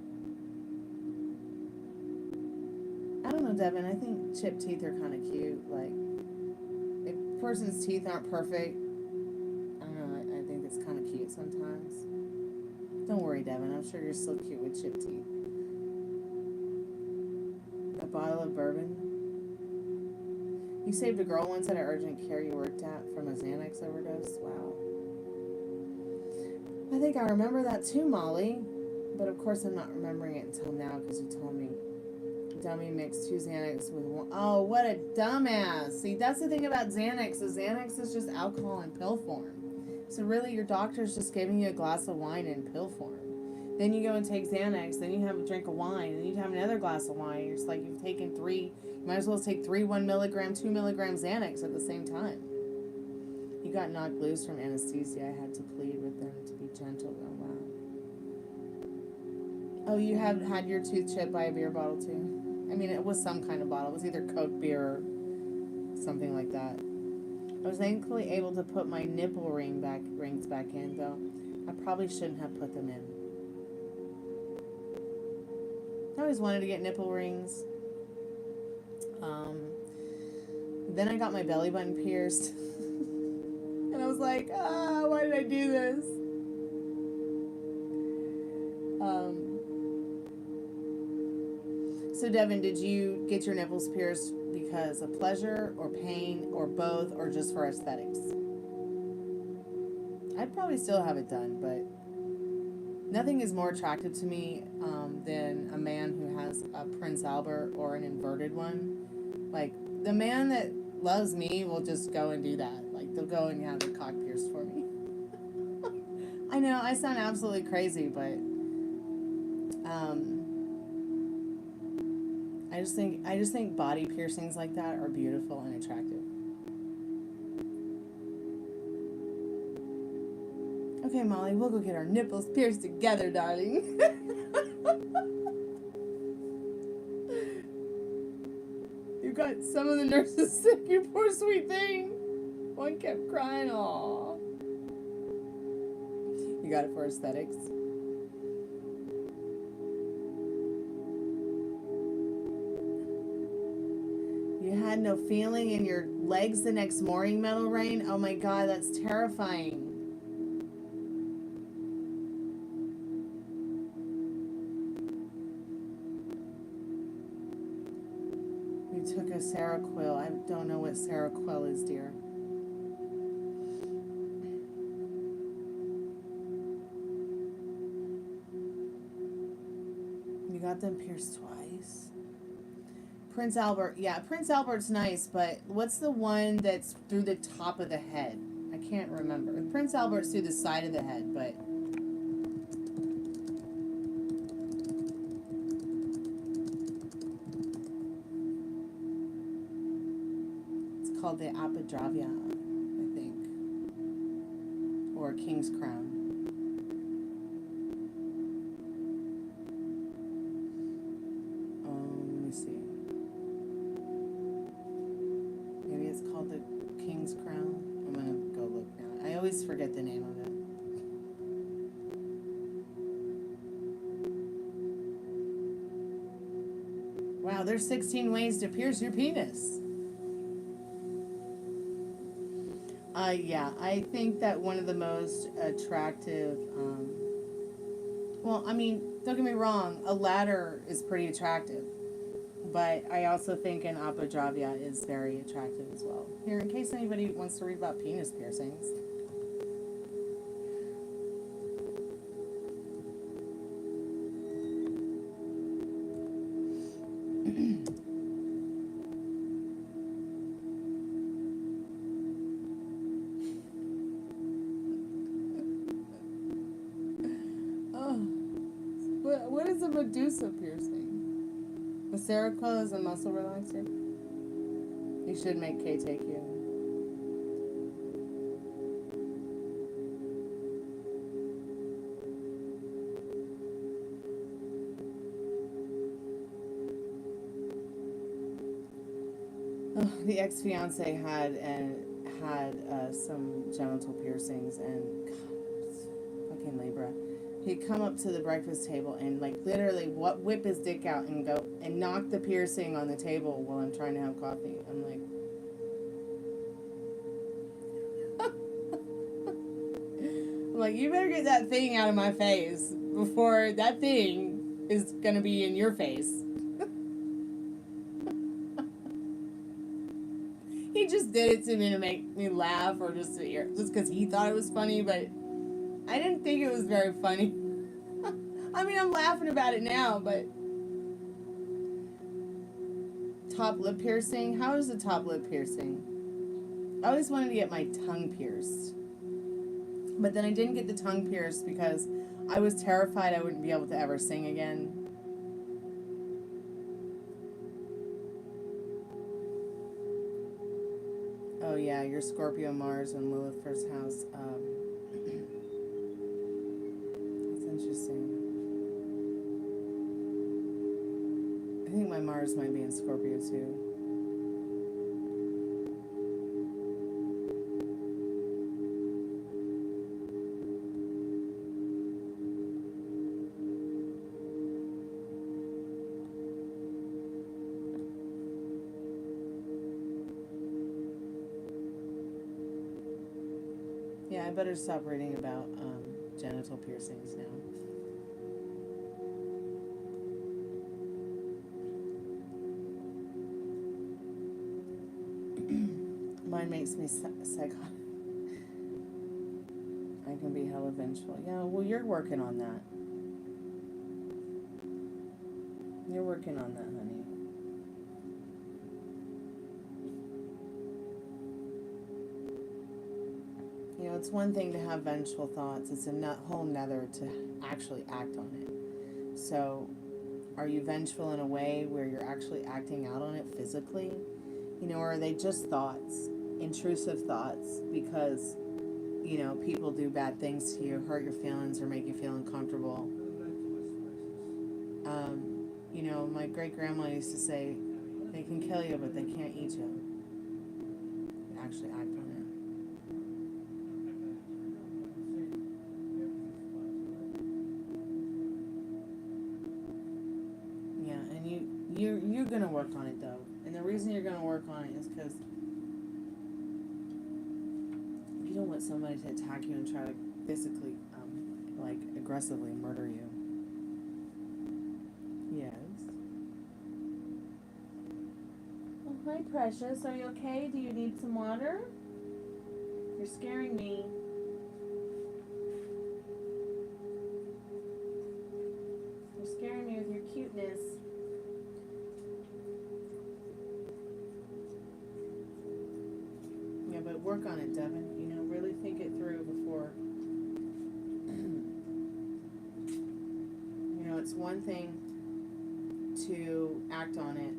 I don't know, Devin, I think chipped teeth are kind of cute. Like, if a person's teeth aren't perfect, I don't know, I think it's kind of cute sometimes. Don't worry, Devin, I'm sure you're still cute with chipped teeth. A bottle of bourbon. You saved a girl once at an urgent care you worked at from a Xanax overdose? Wow. I think I remember that too, Molly. But of course I'm not remembering it until now because you told me. Dummy mixed 2 Xanax with 1. Oh, what a dumbass. See, that's the thing about Xanax. So Xanax is just alcohol in pill form. So really your doctor's just giving you a glass of wine in pill form. Then you go and take Xanax. Then you have a drink of wine. Then you have another glass of wine. It's like you've taken 3. You might as well take 3 1 milligram, 2 milligram Xanax at the same time. You got knocked loose from anesthesia. I had to plead with them to be gentle. Oh, wow. Oh, you have had your tooth chipped by a beer bottle, too? I mean, it was some kind of bottle. It was either Coke, beer, or something like that. I was thankfully able to put my nipple rings back in, though. I probably shouldn't have put them in. I always wanted to get nipple rings. Then I got my belly button pierced. And I was like, why did I do this? So Devin, did you get your nipples pierced because of pleasure or pain or both or just for aesthetics? I'd probably still have it done, but nothing is more attractive to me than a man who has a Prince Albert or an inverted one. Like, the man that loves me will just go and do that. Like, they'll go and have their cock pierced for me. I know, I sound absolutely crazy, but I just think body piercings like that are beautiful and attractive. Okay, Molly, we'll go get our nipples pierced together, darling. You got some of the nurses sick, you poor sweet thing. One kept crying, aw. You got it for aesthetics? You had no feeling in your legs the next morning, Metal Rain? Oh my God, that's terrifying. You took a Seroquel. I don't know what Seroquel is, dear. You got them pierced twice. Prince Albert, yeah, Prince Albert's nice, but what's the one that's through the top of the head? I can't remember. Prince Albert's through the side of the head, but it's called the Apodravia, I think, or King's Crown. Let me see. Maybe it's called the King's Crown. I'm gonna go look now. I always forget the name of it. Wow, there's 16 ways to pierce your penis. Yeah, I think that one of the most attractive, well, I mean, don't get me wrong, a ladder is pretty attractive. But I also think an apodravia is very attractive as well. Here, in case anybody wants to read about penis piercings. Oh, what is a Medusa piercing? The Seroquel is a muscle relaxer. You should make Kay take you. Oh, the ex-fiance had some genital piercings and God, fucking Libra. He'd come up to the breakfast table and like literally whip his dick out and go and knock the piercing on the table while I'm trying to have coffee. I'm like, you better get that thing out of my face before that thing is gonna be in your face. He just did it to me to make me laugh or just because he thought it was funny, but I didn't think it was very funny. I mean, I'm laughing about it now, but top lip piercing? How is a top lip piercing? I always wanted to get my tongue pierced. But then I didn't get the tongue pierced because I was terrified I wouldn't be able to ever sing again. Oh yeah, your Scorpio, Mars, and Lilith first house. That's interesting. I think my Mars might be in Scorpio too. Yeah, I better stop reading about genital piercings now. Mine makes me psychotic. I can be hella vengeful. Yeah, well, you're working on that. You're working on that, honey. You know, it's one thing to have vengeful thoughts. It's a whole nother to actually act on it. So, are you vengeful in a way where you're actually acting out on it physically? You know, or are they just thoughts, intrusive thoughts, because, you know, people do bad things to you, hurt your feelings, or make you feel uncomfortable? You know, my great-grandma used to say, they can kill you, but they can't eat you. Actually act on it. You're gonna work on it though, and the reason you're gonna work on it is because you don't want somebody to attack you and try to physically, like aggressively murder you. Yes. Oh, hi, precious. Are you okay? Do you need some water? You're scaring me. You're scaring me with your cuteness. Yeah, but work on it, Devin. You know, really think it through before. You know, it's one thing to act on it.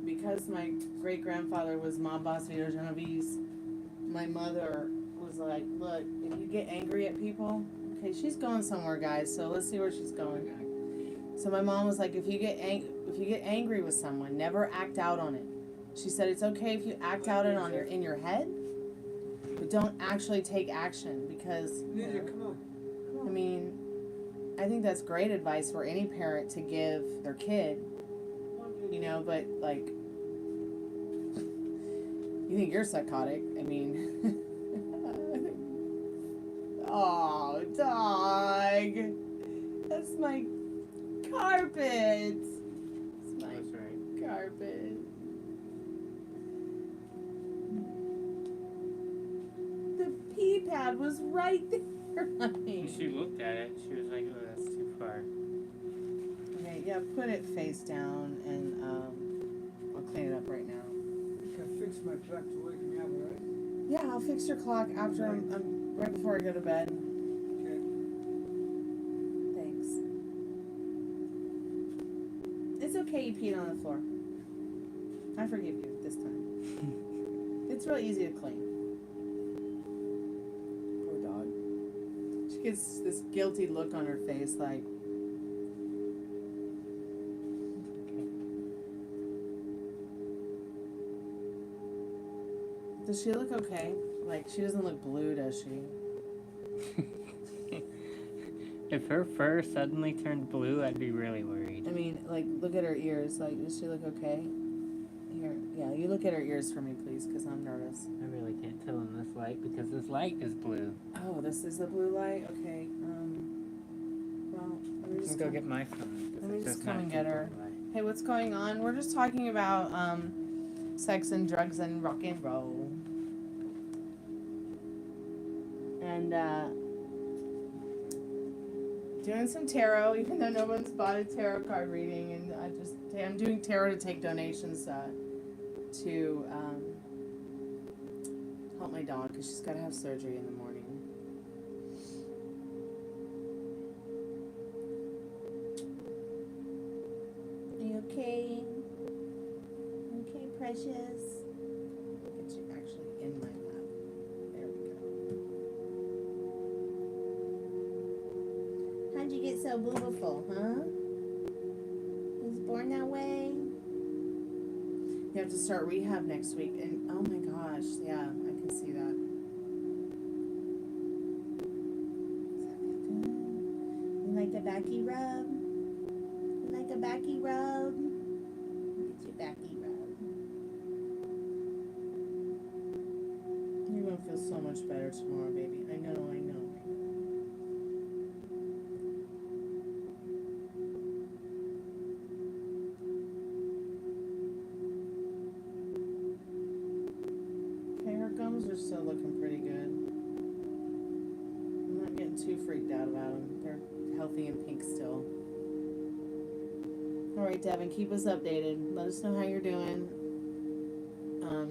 Because my great-grandfather was Mob Boss Vito Genovese, my mother was like, look, if you get angry at people, okay, she's going somewhere, guys, so let's see where she's going. So my mom was like, if you get angry with someone, never act out on it. She said it's okay if you act out it on in your head, but don't actually take action because, you know, I mean, I think that's great advice for any parent to give their kid, you know, but like, you think you're psychotic. I mean, oh, dog. That's my carpet. It's my That's right. carpet. The pee pad was right there. When she looked at it, she was like, oh, that's too far. Okay, yeah, put it face down and I'll clean it up right now. I can fix my clock to wake me up, right? Yeah, I'll fix your clock after I'm right before I go to bed. Okay. Thanks. It's okay you peed on the floor. I forgive you this time. It's real easy to clean. Poor dog. She gets this guilty look on her face like, Okay. does she look okay? Like, she doesn't look blue, does she? If her fur suddenly turned blue, I'd be really worried. I mean, like, look at her ears. Like, does she look okay? Here, yeah, you look at her ears for me, please, because I'm nervous. I really can't tell in this light because this light is blue. Oh, this is the blue light? Okay, well, let me I'll just go come, get my phone. let me it just does come not and do get her. blue light. Hey, what's going on? We're just talking about, sex and drugs and rock and roll. And, doing some tarot, even though no one's bought a tarot card reading, and I'm doing tarot to take donations, to, help my dog, because she's got to have surgery in the morning. Are you okay? Okay, precious? Get you actually in my lap. There we go. How'd you get so beautiful, huh? You was born that way? You have to start rehab next week, and oh my gosh, yeah, I can see that. Does that feel good? You like a backy rub? You like a backy rub? Get your backy rub. You're gonna feel so much better tomorrow, baby. I know, I know. Okay, her gums are still looking pretty good. I'm not getting too freaked out about them. They're healthy and pink still. Alright, Devin, keep us updated. Let us know how you're doing.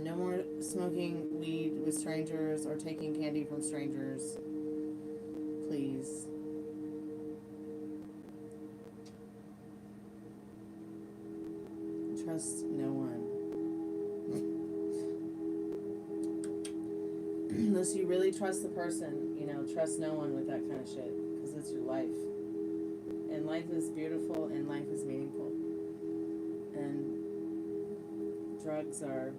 No more smoking weed with strangers or taking candy from strangers. Please. Trust no one. Unless you really trust the person, you know, trust no one with that kind of shit. Because it's your life. And life is beautiful and life is meaningful. And drugs are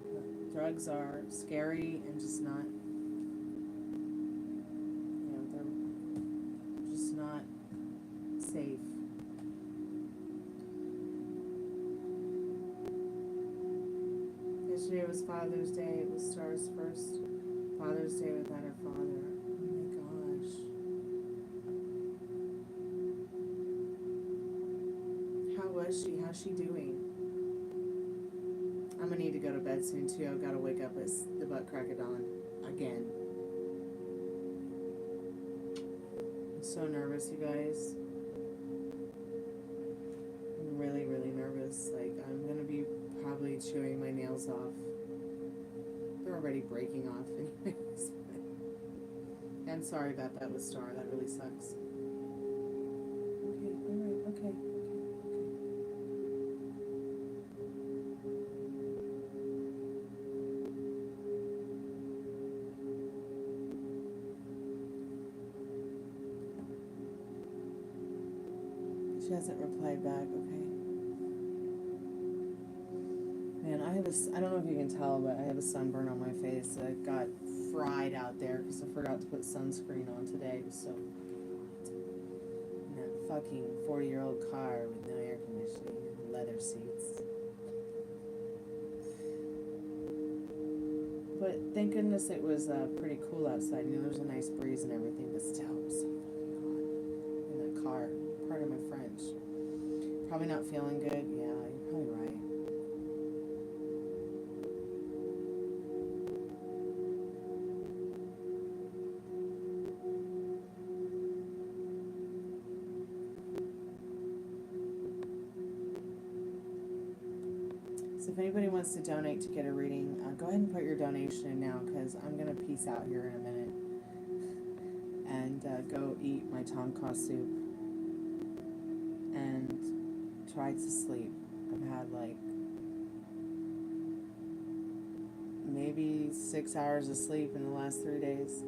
scary and just not, you know, they're just not safe. Yesterday was Father's Day. It was Star's first Father's Day without her father. Oh my gosh. How was she? How's she doing? I'm gonna need to go to bed soon too. I've gotta wake up at the butt crack of dawn again. I'm so nervous, you guys. I'm really, really nervous. Like, I'm gonna be probably chewing my nails off. They're already breaking off anyways. I'm sorry about that with Star. That really sucks. Okay, alright, okay. She hasn't replied back, okay. Man, I don't know if you can tell, but I have a sunburn on my face. I got fried out there because I forgot to put sunscreen on today. It was so hot. And that fucking 40-year-old car with no air conditioning and leather seats. But thank goodness it was pretty cool outside. You know, there was a nice breeze and everything, but still, it was so fucking hot in that car. Pardon my French. Probably not feeling good. Yeah, you're probably right. So if anybody wants to donate to get a reading, go ahead and put your donation in now, because I'm going to peace out here in a minute and go eat my tom kha soup and try to sleep. I've had like maybe 6 hours of sleep in the last 3 days.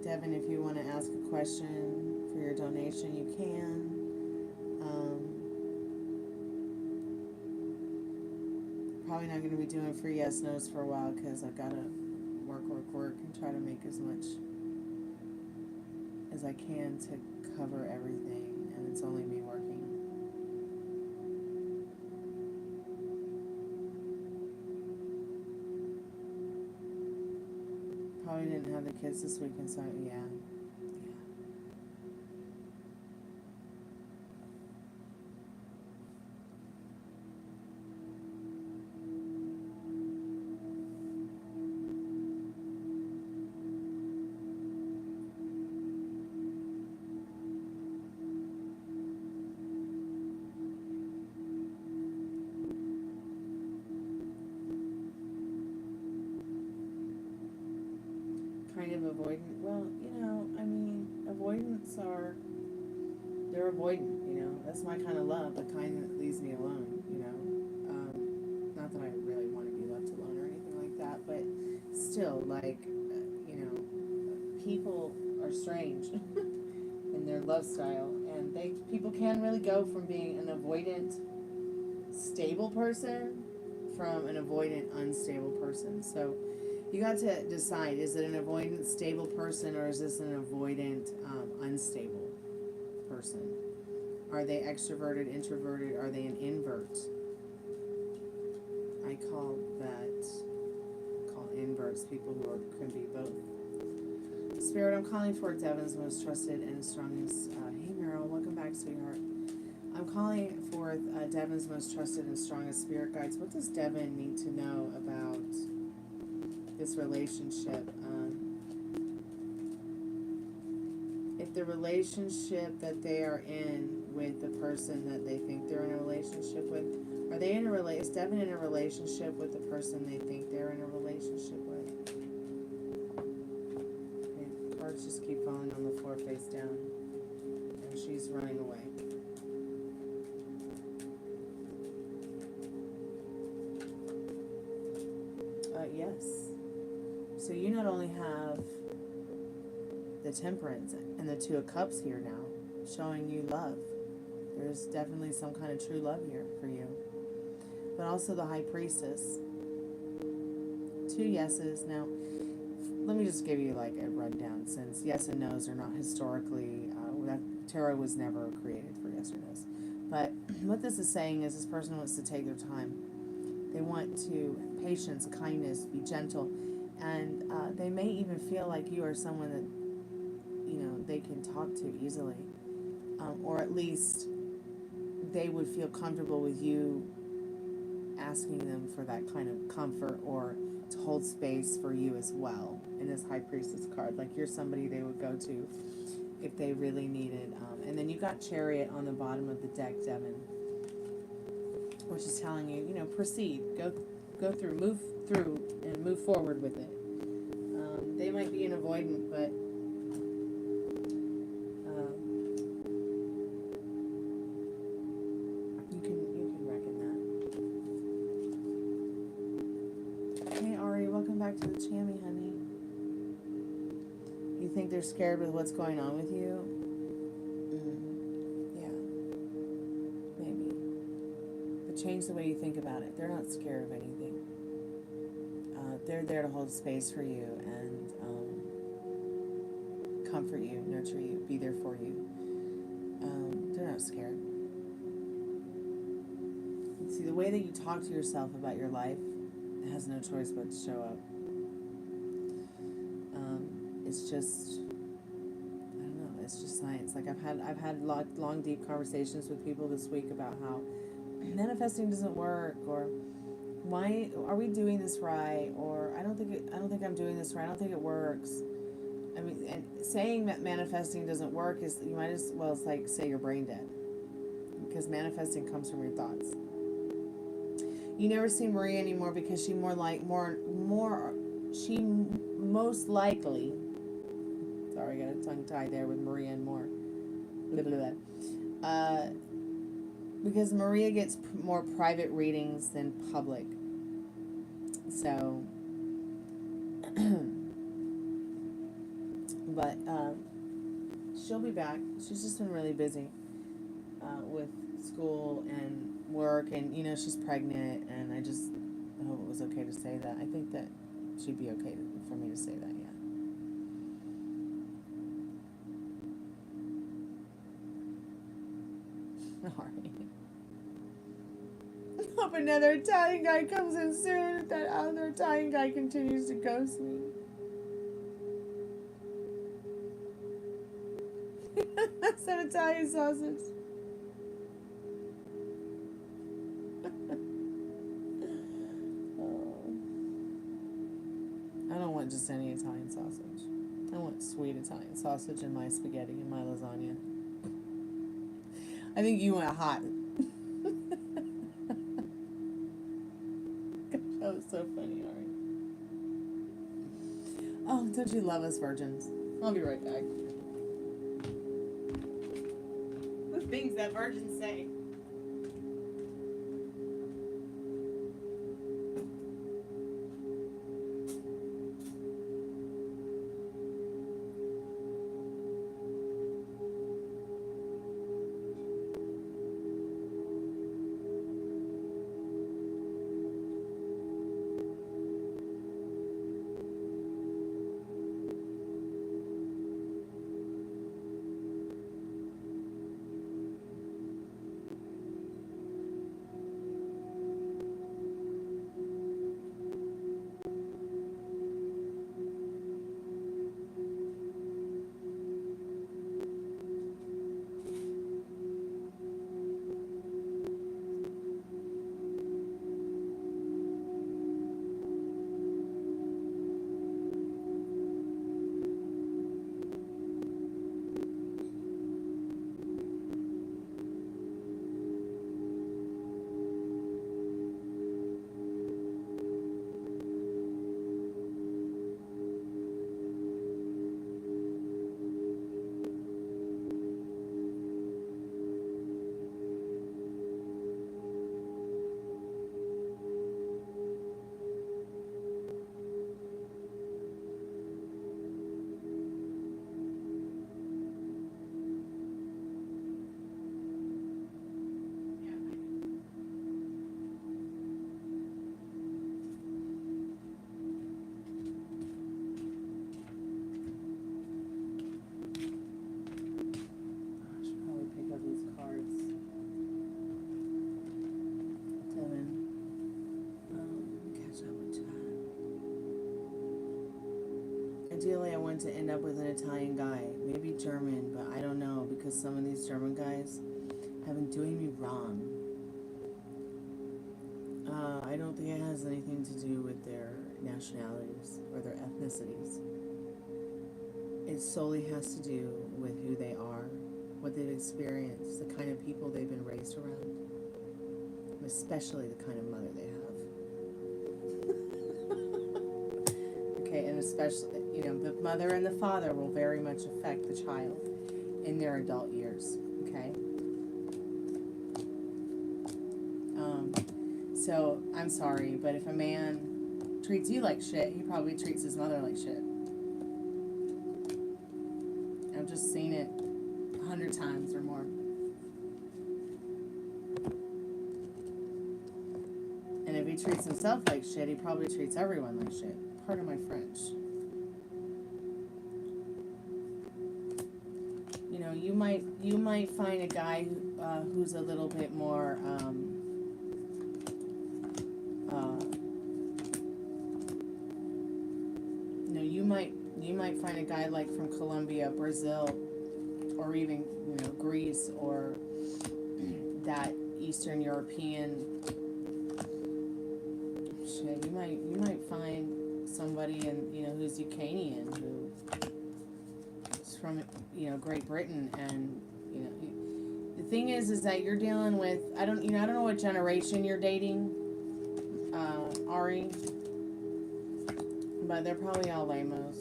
Devin, if you want to ask a question for your donation, you can. Probably not going to be doing free yes nos for a while because I've got to work and try to make as much as I can to cover everything, and it's only me working. Probably didn't have the kids this weekend, so yeah. Kind of avoidant. Well, you know, I mean, avoidants are, they're avoidant, you know. That's my kind of love, the kind that leaves me alone, you know. Not that I really want to be left alone or anything like that, but still, like, you know, people are strange in their love style, and people can really go from being an avoidant, stable person from an avoidant, unstable person. So you got to decide, is it an avoidant, stable person, or is this an avoidant, unstable person? Are they extroverted, introverted? Are they an invert? I call inverts people who can be both. Spirit, I'm calling for Devin's most trusted and strongest. Hey, Meryl, welcome back, sweetheart. I'm calling for Devin's most trusted and strongest spirit guides. What does Devin need to know about this relationship? If the relationship that they are in with the person that they think they're in a relationship with, are they in a is Devin in a relationship with the person they think they're in a relationship with? Okay, cards just keep falling on the floor face down, and she's running away. Yes. So you not only have the Temperance and the Two of Cups here now, showing you love. There's definitely some kind of true love here for you. But also the High Priestess. 2 yeses. Now, let me just give you like a rundown, since yes and no's are not historically, tarot was never created for yes or no's. But what this is saying is this person wants to take their time. They want to patience, kindness, be gentle, and they may even feel like you are someone that, you know, they can talk to easily, or at least they would feel comfortable with you asking them for that kind of comfort or to hold space for you as well. In this High Priestess card, like you're somebody they would go to if they really needed. And then you got Chariot on the bottom of the deck, Devin, which is telling you, you know, proceed, go through, move through, and move forward with it. They might be an avoidant, but you can reckon that. Hey Ari, welcome back to the Chammy, honey. think they're scared with what's going on with you? Yeah, maybe. But change the way you think about it. They're not scared of anything. They're there to hold space for you and comfort you, nurture you, be there for you. They're not scared. See, the way that you talk to yourself about your life has no choice but to show up. It's just, I don't know, it's just science. Like I've had long, deep conversations with people this week about how manifesting doesn't work, or why are we doing this right, or I don't think I'm doing this right. I don't think it works. I mean, and saying that manifesting doesn't work is, you might as well, it's like say you're brain dead, because manifesting comes from your thoughts. You never see Maria anymore because she she most likely, sorry, I got a tongue tie there with Maria and more, blah, blah, blah. Because Maria gets more private readings than public. So, but she'll be back. She's just been really busy with school and work, and she's pregnant, and I just hope it was okay to say that. I think that she'd be okay for me to say that, yeah. Alright. Hope another Italian guy comes in soon. If that other Italian guy continues to ghost me. That's that Italian sausage. I don't want just any Italian sausage. I want sweet Italian sausage in my spaghetti and my lasagna. I think you went hot. That was so funny, Ari. Oh, don't you love us virgins? I'll be right back. The things that virgins say. Ideally, I want to end up with an Italian guy, maybe German, but I don't know, because some of these German guys have been doing me wrong. I don't think it has anything to do with their nationalities or their ethnicities. It solely has to do with who they are, what they've experienced, the kind of people they've been raised around, especially the kind of mother they have. Okay, and especially, the mother and the father will very much affect the child in their adult years, okay? So, I'm sorry, but if a man treats you like shit, he probably treats his mother like shit. I've just seen it 100 times or more. And if he treats himself like shit, he probably treats everyone like shit. Pardon my French. You know, you might find a guy who's a little bit more you might find a guy like from Colombia, Brazil, or even, you know, Greece, or that Eastern European shit. You might find somebody in, you know, who's Ukrainian, who's from, you know, Great Britain, and, you know, the thing is that you're dealing with, I don't know what generation you're dating, Ari, but they're probably all lamos,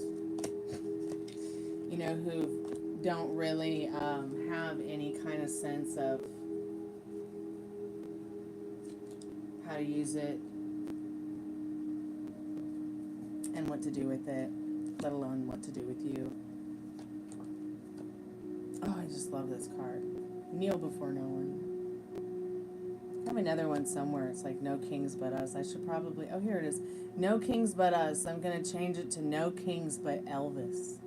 you know, who don't really have any kind of sense of how to use it and what to do with it, let alone what to do with you. Oh, I just love this card. Kneel before no one. I have another one somewhere. It's like no kings but us. I should probably, oh, here it is. No kings but us. I'm going to change it to no kings but Elvis.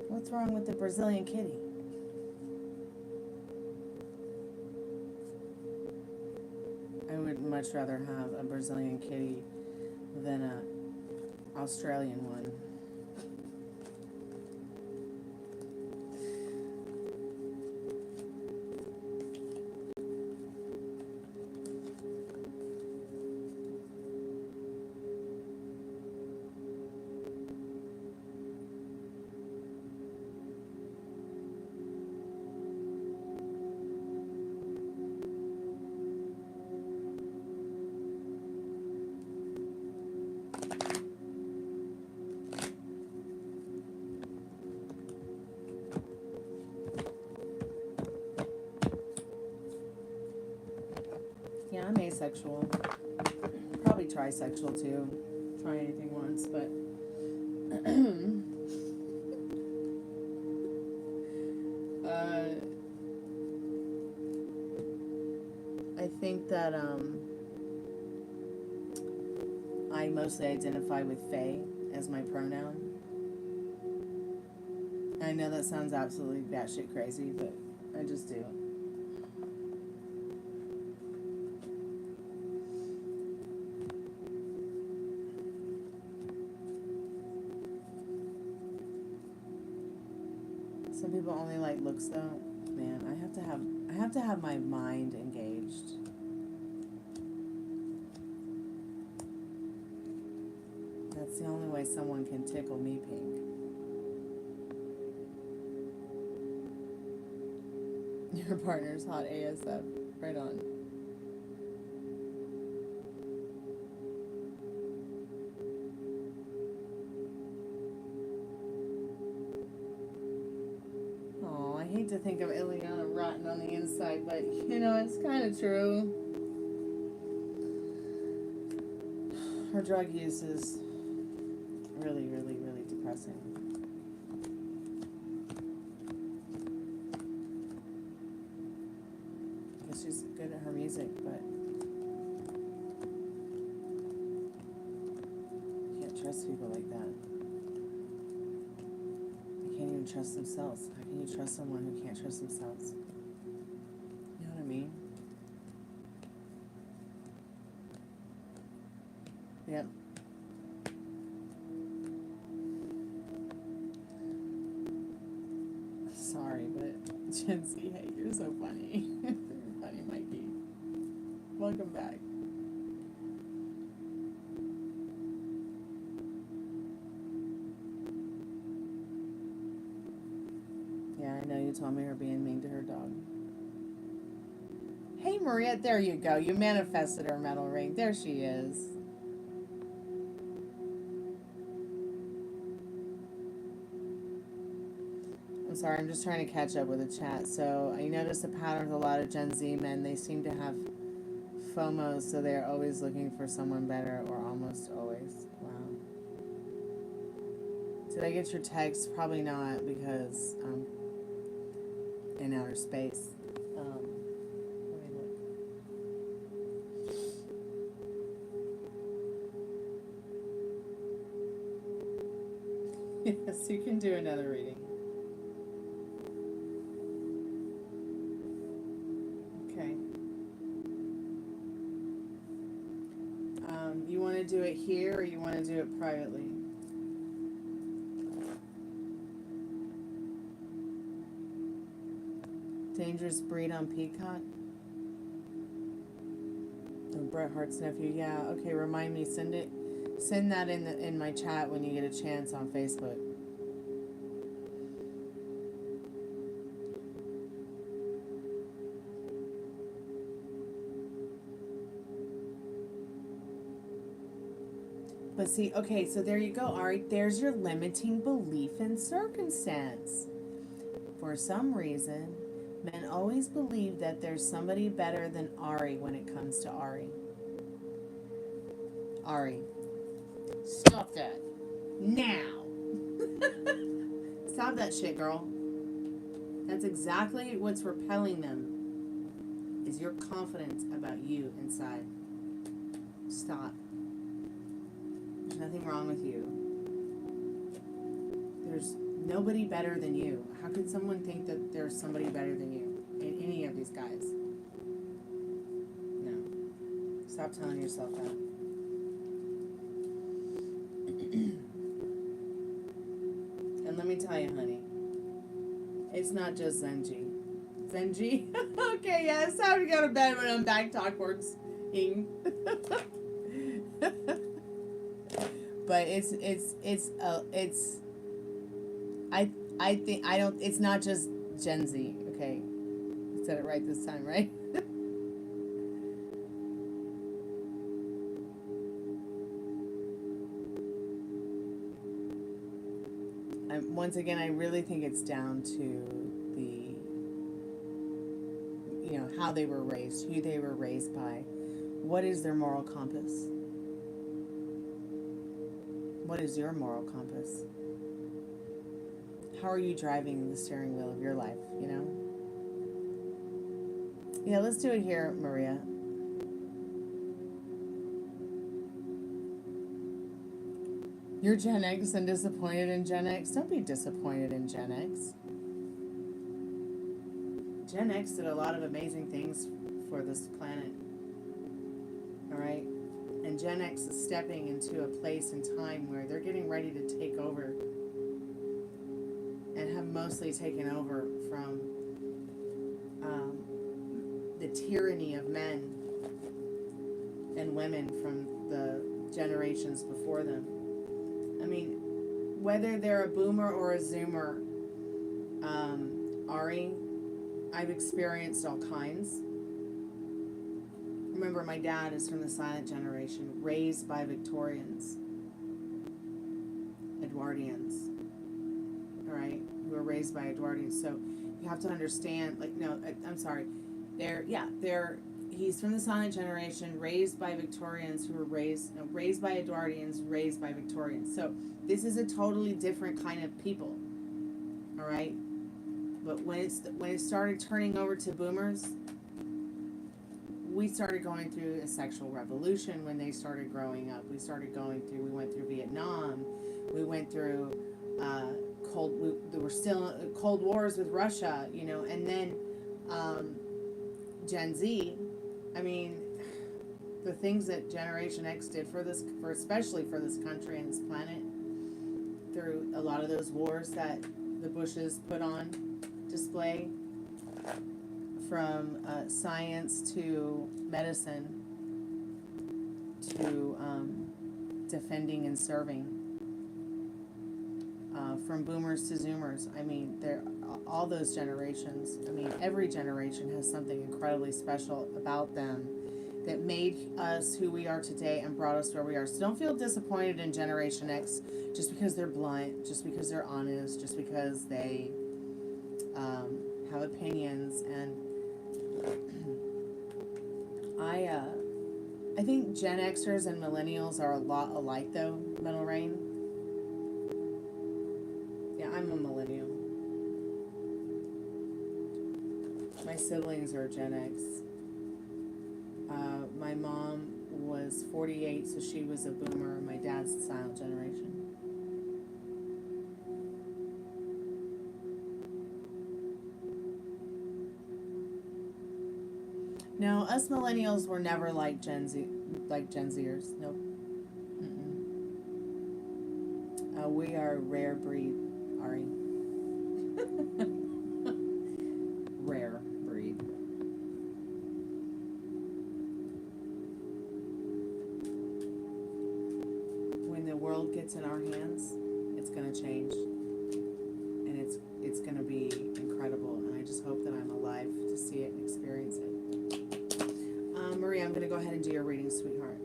What's wrong with the Brazilian kitty? I would much rather have a Brazilian kitty than a Australian one. Yeah, I'm asexual. Probably trisexual too. Try anything once, but I think that I mostly identify with Fae as my pronoun. I know that sounds absolutely batshit crazy, but I just do. Some people only like looks though. Man, I have to have my mind engaged. That's the only way someone can tickle me pink. Your partner's hot ASF. Right on. I hate to think of Ileana rotten on the inside, but, you know, it's kind of true. Her drug use is really, really, really depressing. I guess she's good at her music, but you can't trust people like that. Can't even trust themselves. How can you trust someone who can't trust themselves? You know what I mean? Yep. Sorry, but Gypsy, hey, you're so funny. You're funny, Mikey. Welcome back. Yeah, I know you told me her being mean to her dog. Hey, Maria, there you go. You manifested her metal ring. There she is. I'm Sorry, I'm just trying to catch up with the chat. So I noticed a pattern with a lot of Gen Z men. They seem to have FOMO, so they're always looking for someone better, or almost always. Wow. Did I get your text? Probably not, because I'm in outer space. Let me look. Yes, you can do another reading. Okay. You want to do it here, or you want to do it privately? Dangerous Breed on Peacock. Oh, Bret Hart's nephew. Yeah. Okay. Remind me. Send it. Send that in my chat when you get a chance on Facebook. But see, okay, so there you go, Ari. There's your limiting belief in circumstance. For some reason, men always believe that there's somebody better than Ari when it comes to Ari. Ari, stop that. Now. Stop that shit, girl. That's exactly what's repelling them, is your confidence about you inside. Stop. There's nothing wrong with you. There's nobody better than you. How could someone think that there's somebody better than you in any of these guys? No. Stop telling yourself that. And let me tell you, honey, it's not just Zenji. Zenji? Okay, yeah, it's time to go to bed when I'm back talk-works-ing. But it's not just Gen Z, okay? I said it right this time, right? Once again, I really think it's down to the, how they were raised, who they were raised by. What is their moral compass? What is your moral compass? How are you driving the steering wheel of your life, Yeah, let's do it here, Maria. You're Gen X and disappointed in Gen X? Don't be disappointed in Gen X. Gen X did a lot of amazing things for this planet. All right? And Gen X is stepping into a place and time where they're getting ready to take over, and have mostly taken over from the tyranny of men and women from the generations before them. I mean, whether they're a boomer or a zoomer, Ari, I've experienced all kinds. Remember, my dad is from the silent generation, raised by Victorians, Edwardians, all right, who were raised by Edwardians. So you have to understand, he's from the silent generation, raised by Victorians who were raised by Edwardians, raised by Victorians. So this is a totally different kind of people, all right? But when it started turning over to boomers, we started going through a sexual revolution when they started growing up. We went through Vietnam. We went through there were still Cold Wars with Russia, and then Gen Z. I mean, the things that Generation X did especially for this country and this planet, through a lot of those wars that the Bushes put on display, from science to medicine to defending and serving, from boomers to zoomers. I mean, all those generations. I mean, every generation has something incredibly special about them that made us who we are today and brought us where we are. So don't feel disappointed in Generation X just because they're blunt, just because they're honest, just because they opinions, and I think Gen Xers and millennials are a lot alike, though. Metal Rain. Yeah, I'm a millennial. My siblings are Gen X. My mom was 48, so she was a boomer. My dad's the silent generation. No, us millennials were never like Gen Zers. Nope. We are a rare breed, Ari. Rare breed. When the world gets in our hands, it's gonna change, and it's gonna be incredible. And I just hope that I'm alive to see it and experience it. Marie, I'm gonna go ahead and do your reading, sweetheart.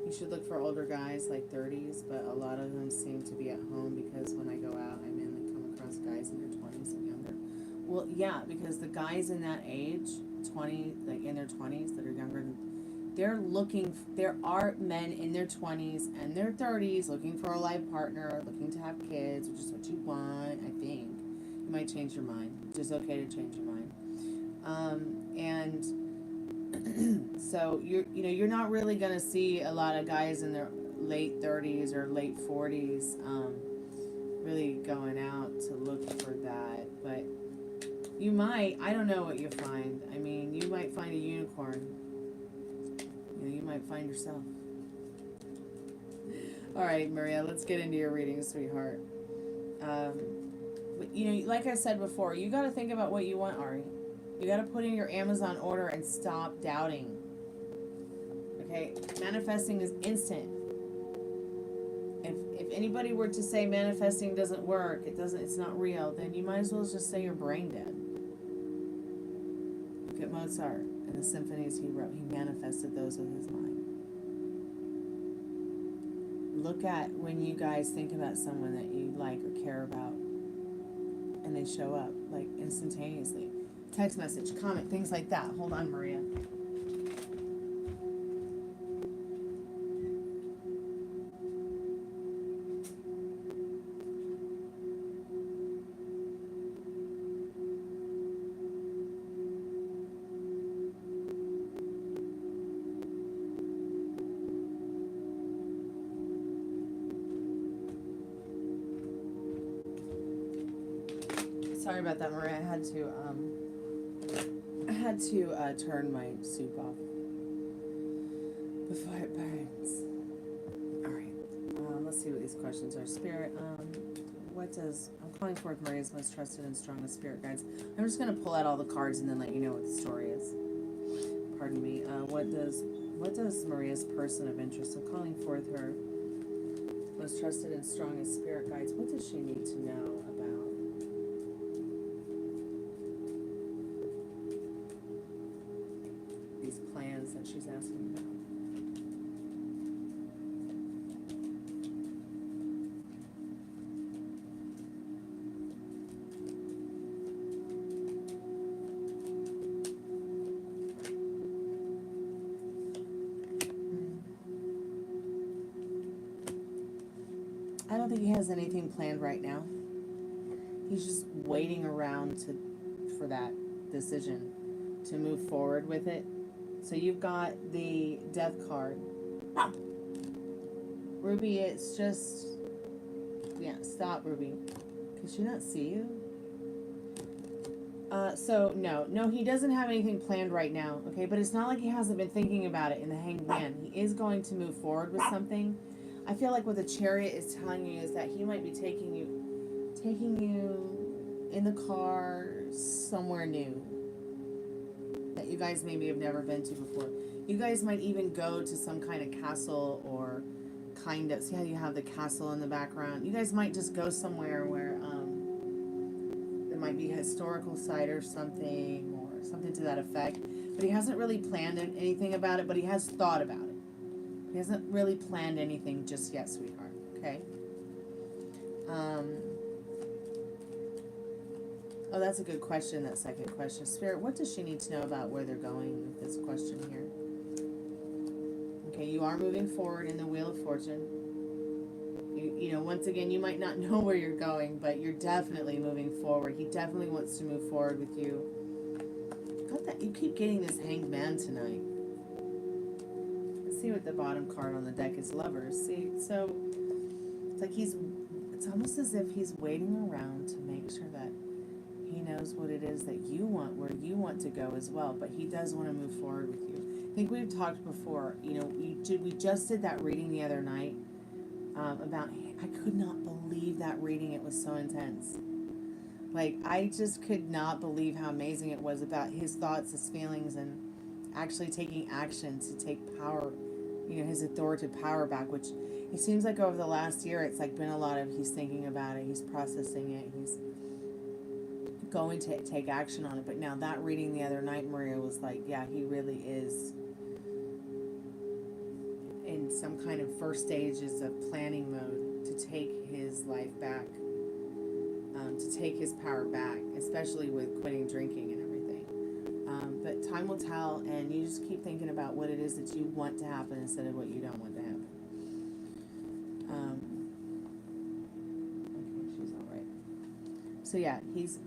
You should look for older guys, like 30s, but a lot of them seem to be at home because when I go out, I mainly come across guys in their 20s and younger. Well, yeah, because the guys in that age, 20, like in their 20s that are younger, there are men in their 20s and their 30s looking for a life partner, looking to have kids, which is what you want, I think. You might change your mind. It's just okay to change your mind. And so you're not really gonna see a lot of guys in their late 30s or late 40s really going out to look for that. But you might. I don't know what you find. I mean, you might find a unicorn. You might find yourself. All right, Maria, let's get into your reading, sweetheart. But, like I said before, you got to think about what you want, Ari. You got to put in your Amazon order and stop doubting. Okay? Manifesting is instant. If anybody were to say manifesting doesn't work, it's not real, then you might as well just say you're brain dead. Look at Mozart and the symphonies he wrote. He manifested those with his mind. Look at when you guys think about someone that you like or care about, and they show up, like, instantaneously. Text message, comment, things like that. Hold on, Maria. Sorry about that, Maria. I had to turn my soup off before it burns. All right. Let's see what these questions are. Spirit. I'm calling forth Maria's most trusted and strongest spirit guides. I'm just gonna pull out all the cards and then let you know what the story is. Pardon me. What does Maria's person of interest? I'm calling forth her most trusted and strongest spirit guides. What does she need to know about these plans that she's asking about? I don't think he has anything planned right now. He's just waiting around for that decision to move forward with it. So you've got the death card. Ruby, it's just, yeah, stop, Ruby. Can she not see you? So no, he doesn't have anything planned right now, okay? But it's not like he hasn't been thinking about it in the Hanged Man. He is going to move forward with something. I feel like what the Chariot is telling you is that he might be taking you in the car somewhere new that you guys maybe have never been to before. You guys might even go to some kind of castle or kind of, see how you have the castle in the background? You guys might just go somewhere where there might be a historical site or something to that effect. But he hasn't really planned anything about it, but he has thought about it. He hasn't really planned anything just yet, sweetheart, okay? Oh, that's a good question, that second question. Spirit, what does she need to know about where they're going with this question here? Okay, you are moving forward in the Wheel of Fortune. You know, once again, you might not know where you're going, but you're definitely moving forward. He definitely wants to move forward with you. Got that? You keep getting this Hanged Man tonight. Let's see what the bottom card on the deck is. Lovers. See, so it's like it's almost as if he's waiting around to make sure that he knows what it is that you want, where you want to go as well. But he does want to move forward with you. I think we've talked before. You know, we just did that reading the other night. About, I could not believe that reading. It was so intense. Like, I just could not believe how amazing it was about his thoughts, his feelings, and actually taking action to take power, you know, his authoritative power back, which it seems like over the last year, it's like been a lot of, he's thinking about it, he's processing it, he's going to take action on it. But now that reading the other night, Maria, was like, yeah, he really is in some kind of first stages of planning mode to take his life back, to take his power back, especially with quitting drinking and everything. But time will tell, and you just keep thinking about what it is that you want to happen instead of what you don't want to happen. Okay, she's all right. So yeah, he's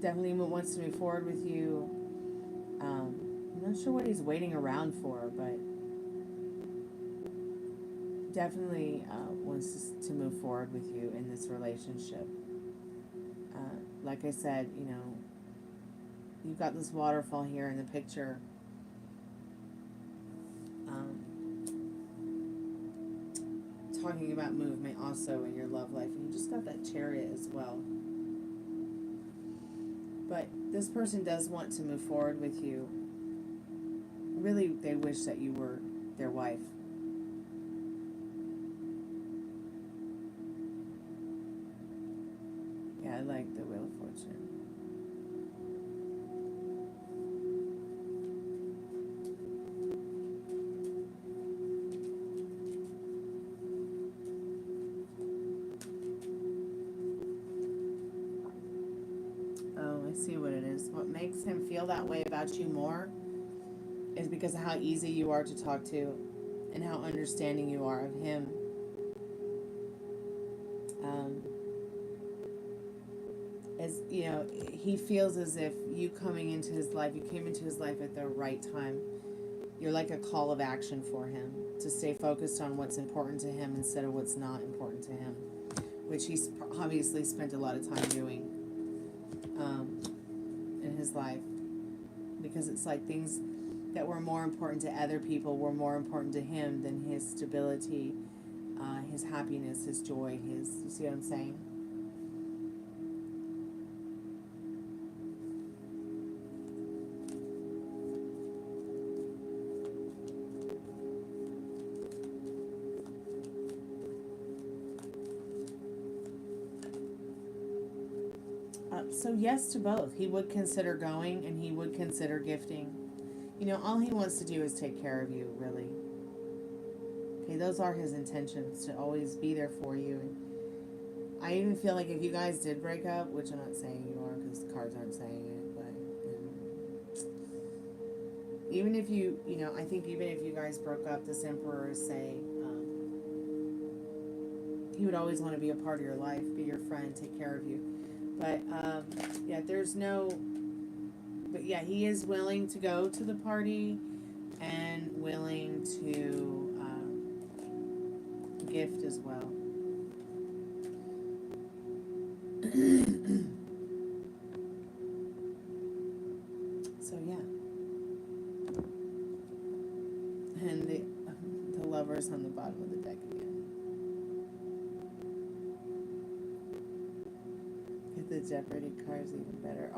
definitely wants to move forward with you. I'm not sure what he's waiting around for, but definitely wants to move forward with you in this relationship. Like I said, you know, you've got this waterfall here in the picture. Talking about movement also in your love life, and you just got that Chariot as well. But this person does want to move forward with you. Really, they wish that you were their wife. Yeah, I like the Wheel of Fortune. Oh, I see what it is. What makes him feel that way about you more is because of how easy you are to talk to and how understanding you are of him. As you know, he feels as if you coming into his life, you came into his life at the right time. You're like a call of action for him to stay focused on what's important to him instead of what's not important to him, which he's obviously spent a lot of time doing in his life, because it's like things that were more important to other people were more important to him than his stability, his happiness, his joy, you see what I'm saying? So yes to both. He would consider going, and he would consider gifting. You know, all he wants to do is take care of you, really. Okay, those are his intentions, to always be there for you. And I even feel like if you guys did break up, which I'm not saying you are because the cards aren't saying it, but even if you know, I think even if you guys broke up, this Emperor is saying he would always want to be a part of your life, be your friend, take care of you. But, yeah, but yeah, he is willing to go to the party and willing to gift as well. So, yeah. And the Lovers on the bottom of the deck again. The Jeopardy cards even better.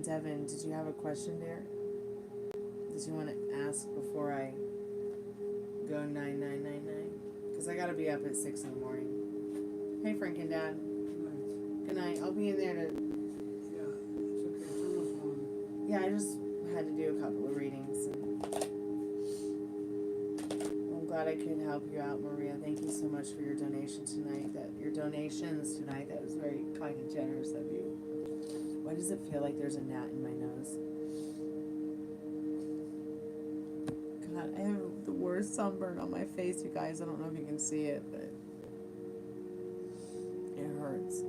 Devin, did you have a question there? Did you want to ask before I go 9999? Because I gotta be up at 6 in the morning. Hey, Frank and Dad. Good night. I'll be in there to. Yeah, it's okay. It's almost one. Yeah, I just had to do a couple of readings. And I'm glad glad I could help you out, Maria. Thank you so much for your donation tonight. Your donations tonight. That was very kind and generous of you. Why does it feel like there's a gnat in my nose? God, I have the worst sunburn on my face, you guys. I don't know if you can see it, but it hurts.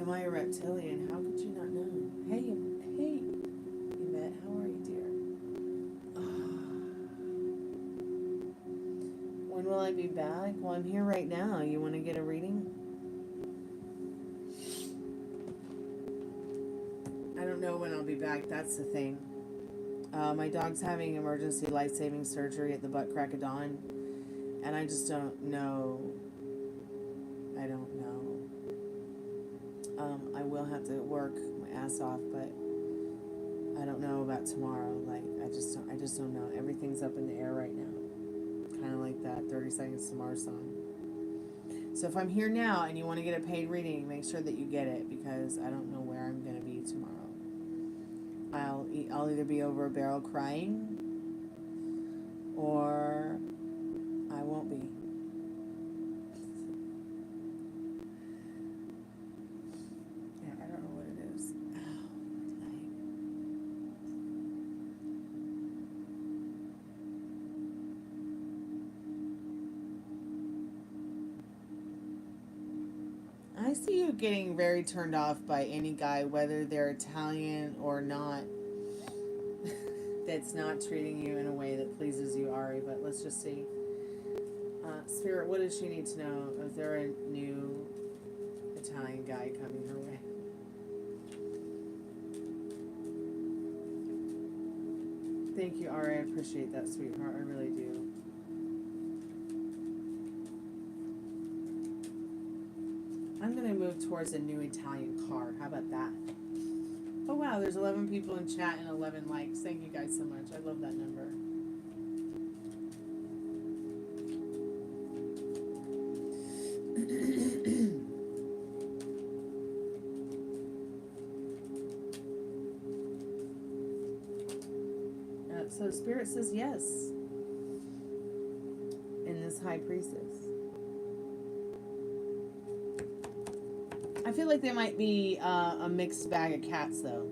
Am I a reptilian? How could you not know? Hey, Yvette, how are you, dear? When will I be back? Well, I'm here right now. You want to get a reading? I don't know when I'll be back. That's the thing. My dog's having emergency life-saving surgery at the butt crack of dawn, and I just don't know. I don't know. I will have to work my ass off, but I don't know about tomorrow. Like, I just don't know. Everything's up in the air right now. Kind of like that 30 Seconds to Mars song. So if I'm here now and you want to get a paid reading, make sure that you get it, because I don't know where I'm going to be tomorrow. I'll either be over a barrel crying, or I won't be. Yeah, I don't know what it is. I see you getting very turned off by any guy, whether they're Italian or not, that's not treating you in a way that pleases you, Ari. But let's just see. Spirit, what does she need to know? Is there a new Italian guy coming her way? Thank you, Ari. I appreciate that, sweetheart. I really do. I'm going to move towards a new Italian car. How about that? Oh, wow. There's 11 people in chat and 11 likes. Thank you guys so much. I love that number. So Spirit says yes in this High Priestess. I feel like there might be a mixed bag of cats, though.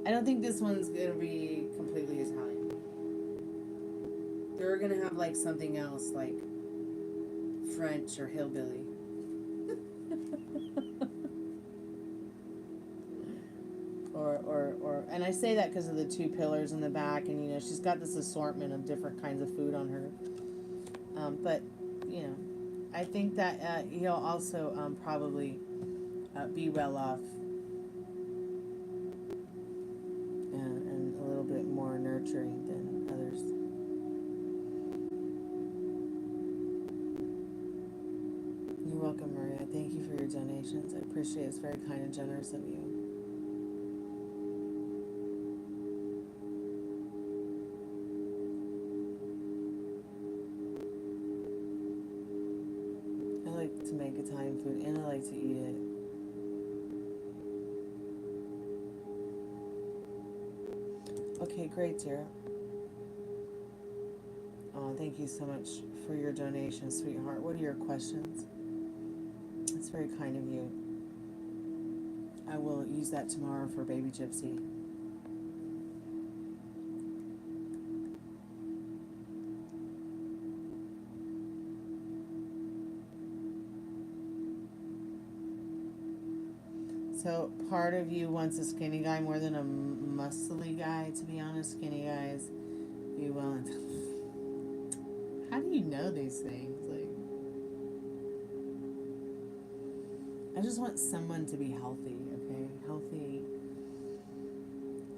I don't think this one's going to be completely Italian. They're going to have, like, something else, like French or hillbilly. And I say that because of the two pillars in the back, and, you know, she's got this assortment of different kinds of food on her. But, you know, I think that he'll also probably be well off and a little bit more nurturing than others. You're welcome, Maria. Thank you for your donations. I appreciate it. It's very kind and generous of you. I like to make Italian food, and I like to eat it. Okay, great, dear. Oh, thank you so much for your donation, sweetheart. What are your questions? It's very kind of you. I will use that tomorrow for baby Gypsy. So part of you wants a skinny guy more than a muscly guy, to be honest. Skinny guys, you want. How do you know these things? Like, I just want someone to be healthy, okay? Healthy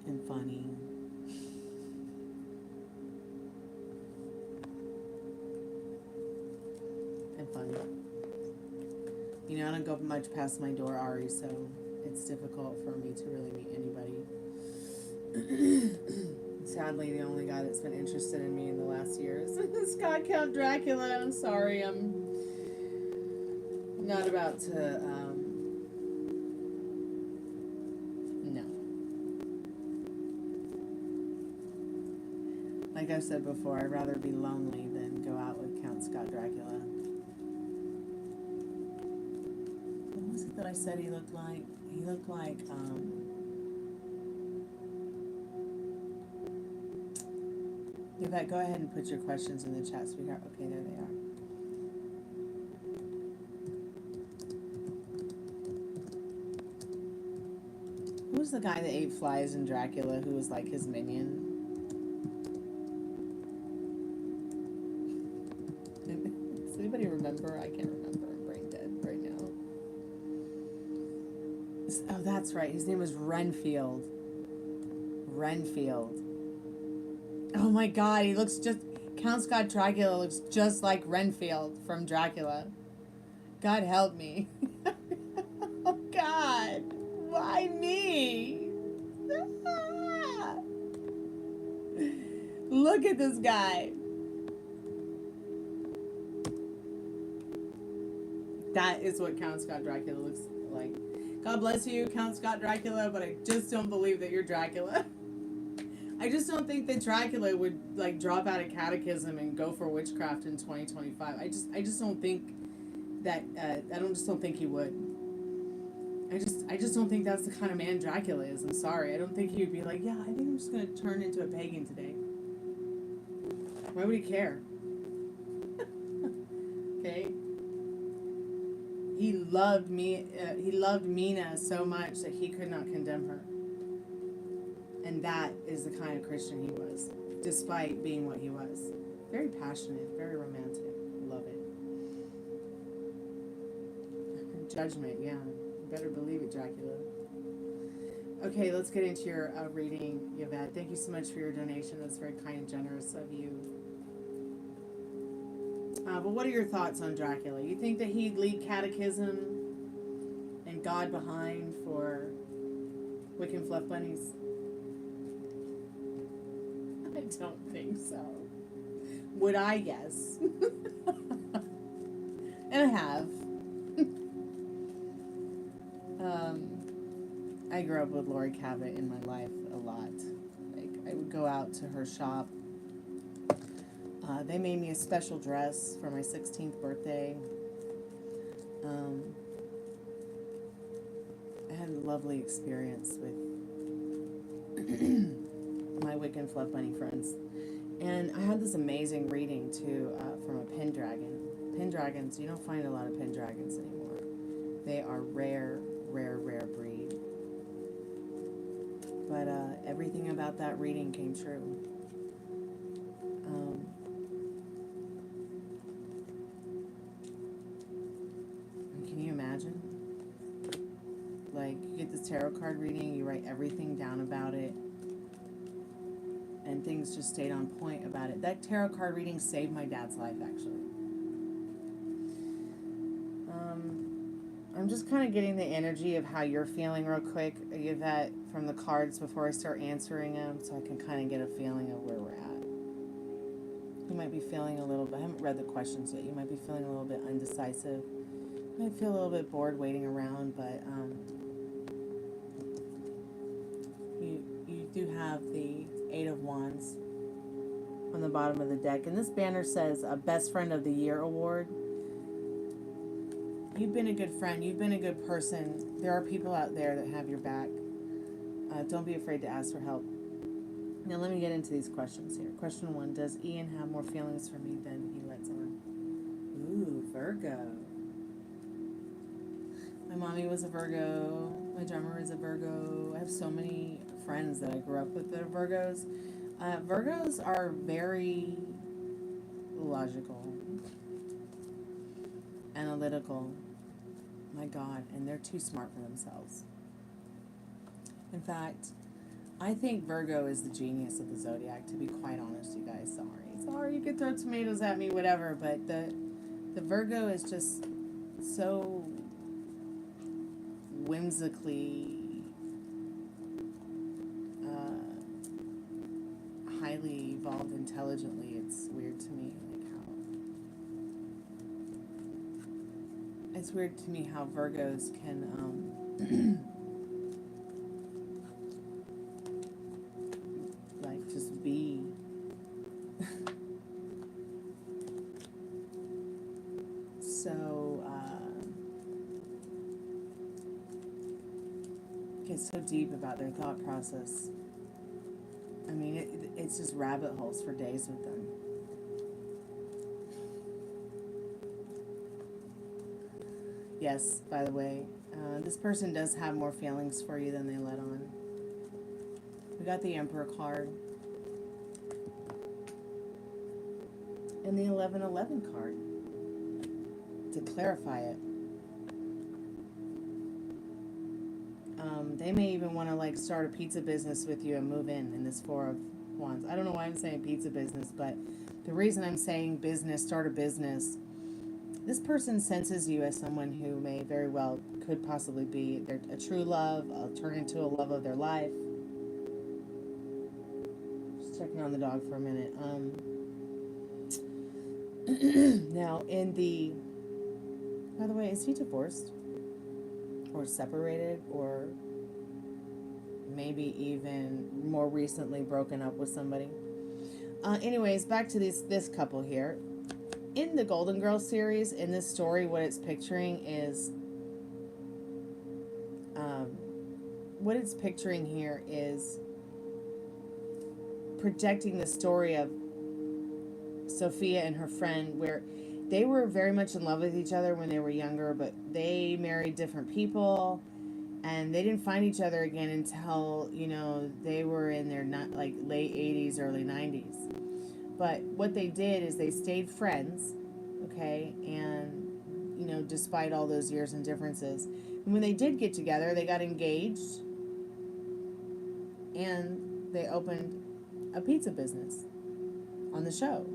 and funny. And funny. You know, I don't go much past my door, Ari, so it's difficult for me to really meet anybody. Sadly, the only guy that's been interested in me in the last year is Scott Count Dracula. I'm sorry, I'm not about to, no. Like I said before, I'd rather be lonely than go out with Count Scott Dracula. What was it that I said he looked like? He looked like, Yvette, go ahead and put your questions in the chat, sweetheart. Okay, there they are. Who was the guy that ate flies in Dracula who was like his minion? Does anybody remember? I can't remember. I'm brain dead right now. Oh, that's right. His name was Renfield. Renfield. Oh my God, he looks just... Count Scott Dracula looks just like Renfield from Dracula. God help me. Oh God. Why me? Look at this guy. That is what Count Scott Dracula looks like. God bless you, Count Scott Dracula, but I just don't believe that you're Dracula. I just don't think that Dracula would like drop out of catechism and go for witchcraft in 2025. I just don't think that I just don't think he would. I just don't think that's the kind of man Dracula is. I'm sorry. I don't think he would be like, yeah, I think I'm just gonna turn into a pagan today. Why would he care? Okay. He loved me. He loved Mina so much that he could not condemn her. And that is the kind of Christian he was, despite being what he was. Very passionate, very romantic. Love it. Judgment, yeah. You better believe it, Dracula. Okay, let's get into your reading, Yvette. Thank you so much for your donation. That's very kind and generous of you. But what are your thoughts on Dracula? You think that he'd leave catechism and God behind for Wiccan fluff bunnies? I don't think so. Would I? Yes. And I have. I grew up with Lori Cabot in my life a lot. Like, I would go out to her shop. They made me a special dress for my 16th birthday. I had a lovely experience with my Wiccan Fluff Bunny friends. And I had this amazing reading, too, from a Pendragon. Pendragons, you don't find a lot of Pendragons anymore. They are rare, rare, rare breed. But everything about that reading came true. Can you imagine? Like, you get this tarot card reading, you write everything down about it, and things just stayed on point about it. That tarot card reading saved my dad's life, actually. I'm just kind of getting the energy of how you're feeling real quick, Yvette, from the cards before I start answering them, so I can kind of get a feeling of where we're at. You might be feeling a little bit, I haven't read the questions yet, you might be feeling a little bit undecisive. You might feel a little bit bored waiting around, but you do have the Eight of Wands on the bottom of the deck. And this banner says Best Friend of the Year Award. You've been a good friend. You've been a good person. There are people out there that have your back. Don't be afraid to ask for help. Now let me get into these questions here. Question 1. Does Ian have more feelings for me than he lets on? Ooh, Virgo. My mommy was a Virgo. My drummer is a Virgo. I have so many friends that I grew up with that are Virgos. Virgos are very logical, analytical. My God, and they're too smart for themselves. In fact, I think Virgo is the genius of the zodiac, to be quite honest, you guys. Sorry, you can throw tomatoes at me, whatever, but the Virgo is just so whimsically highly evolved intelligently. It's weird to me, like how it's weird to me how Virgos can like just be so, get so deep about their thought process. I mean, it's just rabbit holes for days with them. Yes, by the way, this person does have more feelings for you than they let on. We got the Emperor card. And the 1111 card. To clarify it. They may even want to like start a pizza business with you and move in this Four of Wands. I don't know why I'm saying pizza business, but the reason I'm saying business, start a business, this person senses you as someone who may very well could possibly be a true love, turn into a love of their life. Just checking on the dog for a minute. Now, by the way, is he divorced? Or separated? Or maybe even more recently broken up with somebody? Anyways, back to this couple here. In the Golden Girl series, in this story, what it's picturing is, projecting the story of Sophia and her friend, where they were very much in love with each other when they were younger, but they married different people, and they didn't find each other again until, they were in their late 80s, early 90s. But what they did is they stayed friends, okay, and, despite all those years and differences. And when they did get together, they got engaged, and they opened a pizza business on the show.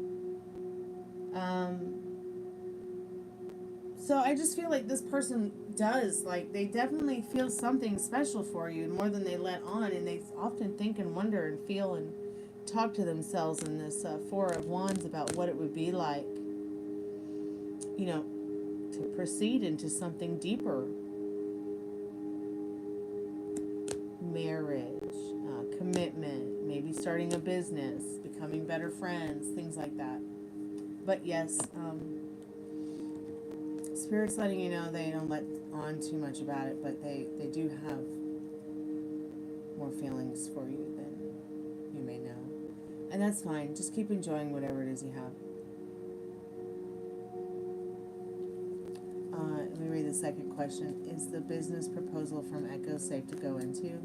So I just feel like this person does, they definitely feel something special for you more than they let on, and they often think and wonder and feel and talk to themselves in this Four of Wands about what it would be like, to proceed into something deeper. Marriage, commitment, maybe starting a business, becoming better friends, things like that. But yes, Spirit's letting you know they don't let on too much about it, but they do have more feelings for you than you may know. And that's fine. Just keep enjoying whatever it is you have. Let me read the second question. Is the business proposal from Echo safe to go into?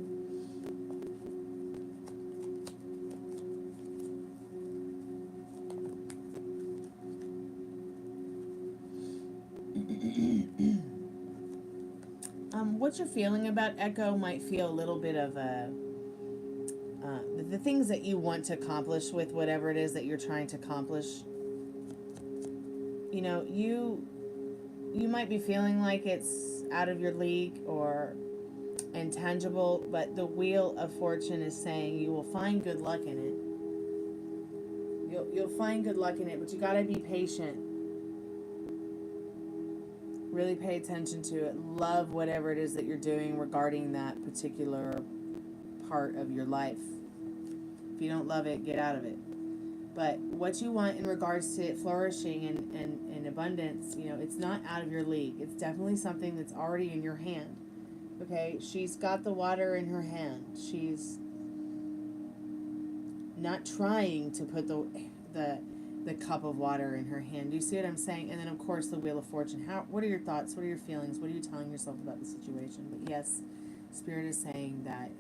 What you're feeling about Echo might feel a little bit of the things that you want to accomplish with whatever it is that you're trying to accomplish. You might be feeling like it's out of your league or intangible, but the Wheel of Fortune is saying you will find good luck in it. You'll find good luck in it, but you gotta be patient. Really pay attention to it. Love whatever it is that you're doing regarding that particular part of your life. If you don't love it, get out of it. But what you want in regards to it flourishing and abundance, it's not out of your league. It's definitely something that's already in your hand. Okay? She's got the water in her hand. She's not trying to put the cup of water in her hand. Do you see what I'm saying? And then, of course, the Wheel of Fortune. What are your thoughts? What are your feelings? What are you telling yourself about the situation? But yes, Spirit is saying that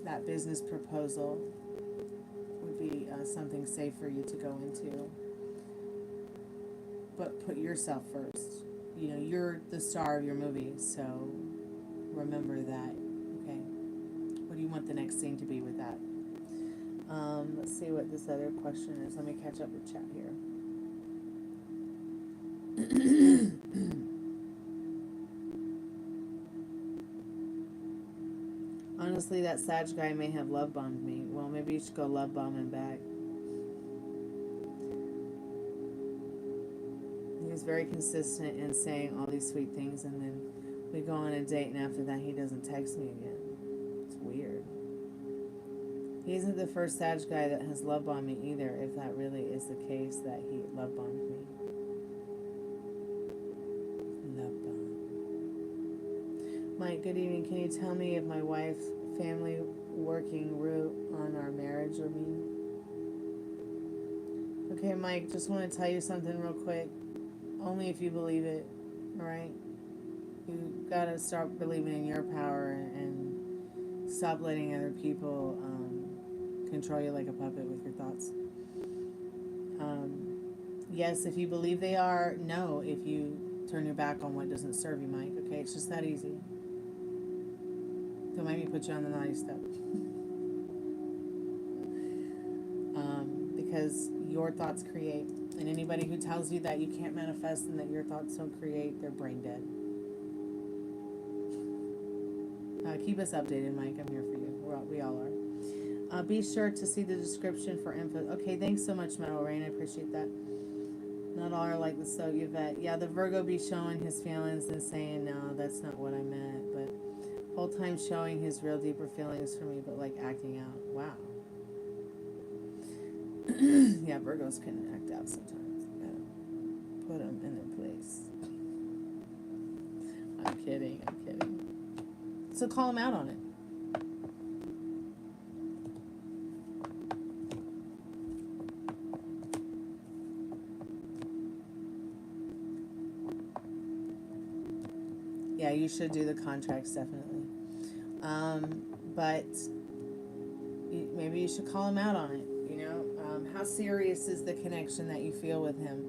that business proposal would be something safe for you to go into. But put yourself first. You're the star of your movie, so remember that. Okay? What do you want the next scene to be with that? Let's see what this other question is. Let me catch up with chat here. Honestly, that Sag guy may have love bombed me. Well, maybe you should go love bomb him back. He was very consistent in saying all these sweet things, and then we go on a date, and after that, he doesn't text me again. It's weird. He isn't the first Sag guy that has love bombed me either, if that really is the case that he love bombed me. Love bomb. Mike, good evening. Can you tell me if my wife's family working route on our marriage or me? Okay, Mike, just want to tell you something real quick. Only if you believe it, alright? You gotta start believing in your power and stop letting other people control you like a puppet with your thoughts. Yes, if you believe they are. No, if you turn your back on what doesn't serve you, Mike. Okay, it's just that easy. Don't make me put you on the naughty step. Because your thoughts create. And anybody who tells you that you can't manifest and that your thoughts don't create, they're brain dead. Keep us updated, Mike. I'm here for you. We all are. Be sure to see the description for info. Okay, thanks so much, Metal Rain. I appreciate that. Not all are like the So Yvette. Yeah, the Virgo be showing his feelings and saying, no, that's not what I meant. But whole time showing his real deeper feelings for me, but like acting out. Wow. Yeah, Virgos can act out sometimes. Gotta put them in their place. I'm kidding. So call him out on it. Yeah, you should do the contracts, definitely. But maybe you should call him out on it, you know? How serious is the connection that you feel with him?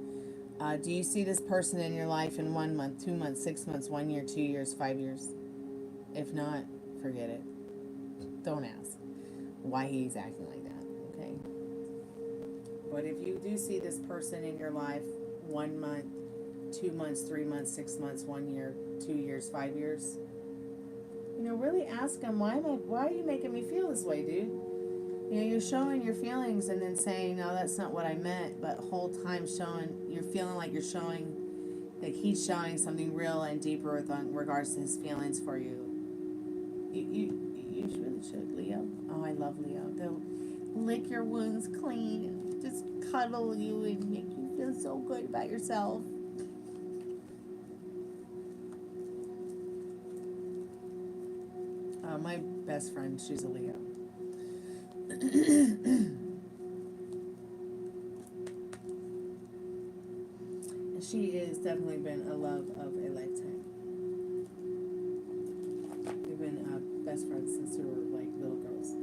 Do you see this person in your life in 1 month, 2 months, 6 months, 1 year, 2 years, 5 years? If not, forget it. Don't ask why he's acting like that, okay? But if you do see this person in your life 1 month, 2 months, 3 months, 6 months, 1 year, 2 years, 5 years, you know, really ask him, why are you making me feel this way, dude? You know, you're showing your feelings and then saying, no, that's not what I meant, but whole time you're feeling like you're showing, like he's showing something real and deeper with regards to his feelings for you. You really should, Leo. Oh, I love Leo. They'll lick your wounds clean and just cuddle you and make you feel so good about yourself. My best friend, she's a Leo. She has definitely been a love of a lifetime. We've been best friends since we were like little girls.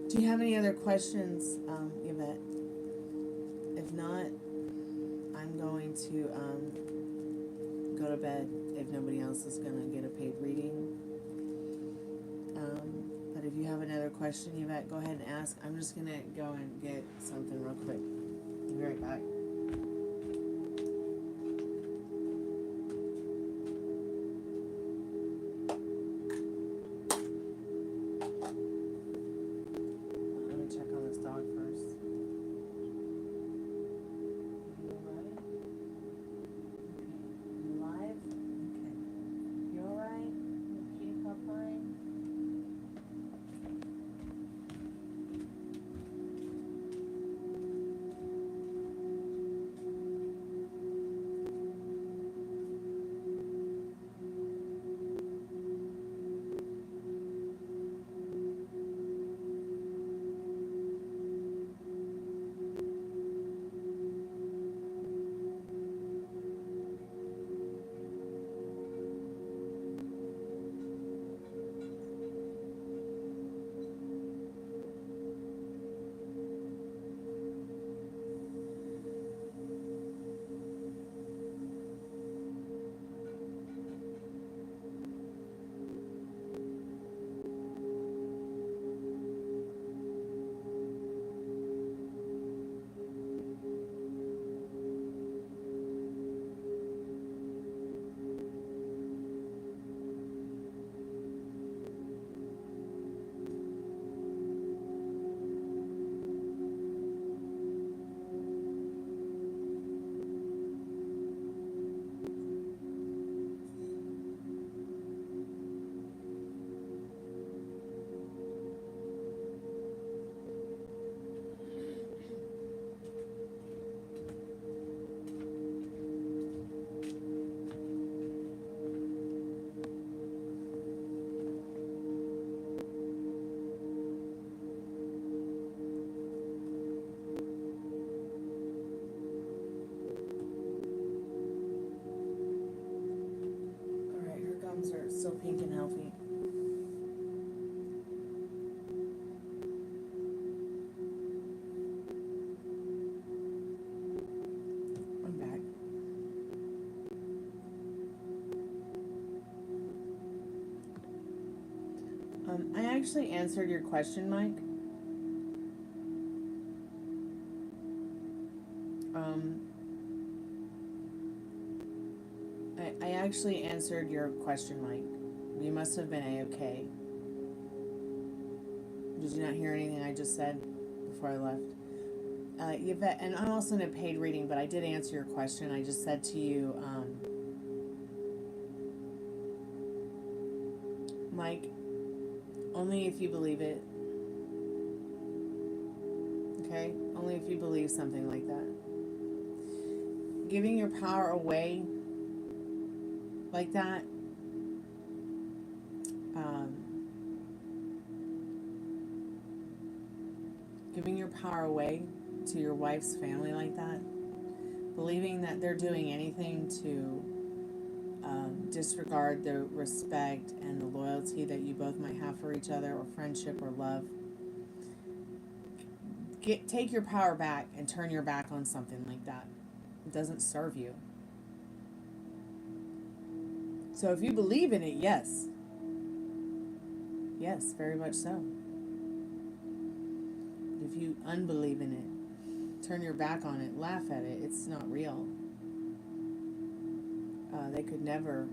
Do you have any other questions, Yvette? If not, I'm going to go to bed if nobody else is going to get a paid reading. But if you have another question, Yvette, go ahead and ask. I'm just going to go and get something real quick. I'll be right back. Let me check on this dog first. You alright? Okay. You alive? Okay. You alright? You fine? I actually answered your question, Mike. I actually answered your question, Mike. You must have been A-okay. Did you not hear anything I just said before I left? Yvette, and I'm also in a paid reading, but I did answer your question. I just said to you, Mike, only if you believe it. Okay? Only if you believe something like that. Giving your power away like that, giving your power away to your wife's family like that, believing that they're doing anything to disregard the respect and the loyalty that you both might have for each other, or friendship or love. Take your power back and turn your back on something like that. It doesn't serve you. So if you believe in it, yes. Yes, very much so. If you unbelieve in it, turn your back on it, laugh at it, it's not real. They could never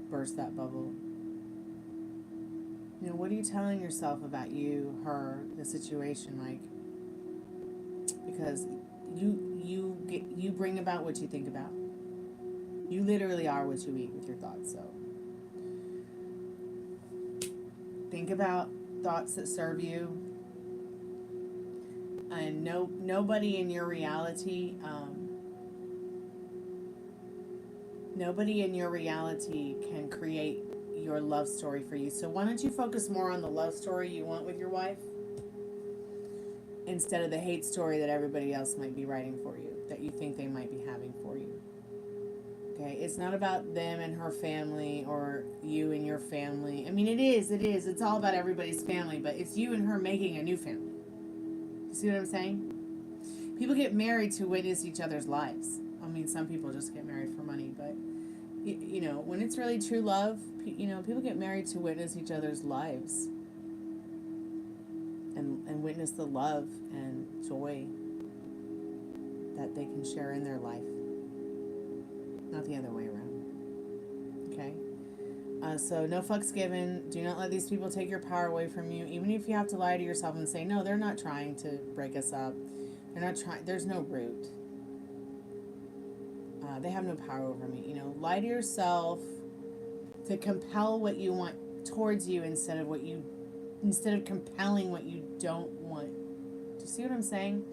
burst that bubble. You know, what are you telling yourself about you, her, the situation, Mike? Because you bring about what you think about. You literally are what you eat with your thoughts, so think about thoughts that serve you. And nobody in your reality can create your love story for you. So why don't you focus more on the love story you want with your wife instead of the hate story that everybody else might be writing for you, that you think they might be having for you. Okay, it's not about them and her family or you and your family. I mean, it is. It's all about everybody's family, but it's you and her making a new family. You see what I'm saying? People get married to witness each other's lives. I mean, some people just get married for money, but you know, when it's really true love, you know, people get married to witness each other's lives and witness the love and joy that they can share in their life. Not the other way around. Okay? So no fucks given. Do not let these people take your power away from you. Even if you have to lie to yourself and say, no, they're not trying to break us up. They're not trying. There's no root. They have no power over me. You know, lie to yourself to compel what you want towards you instead of compelling what you don't want. Do you see what I'm saying?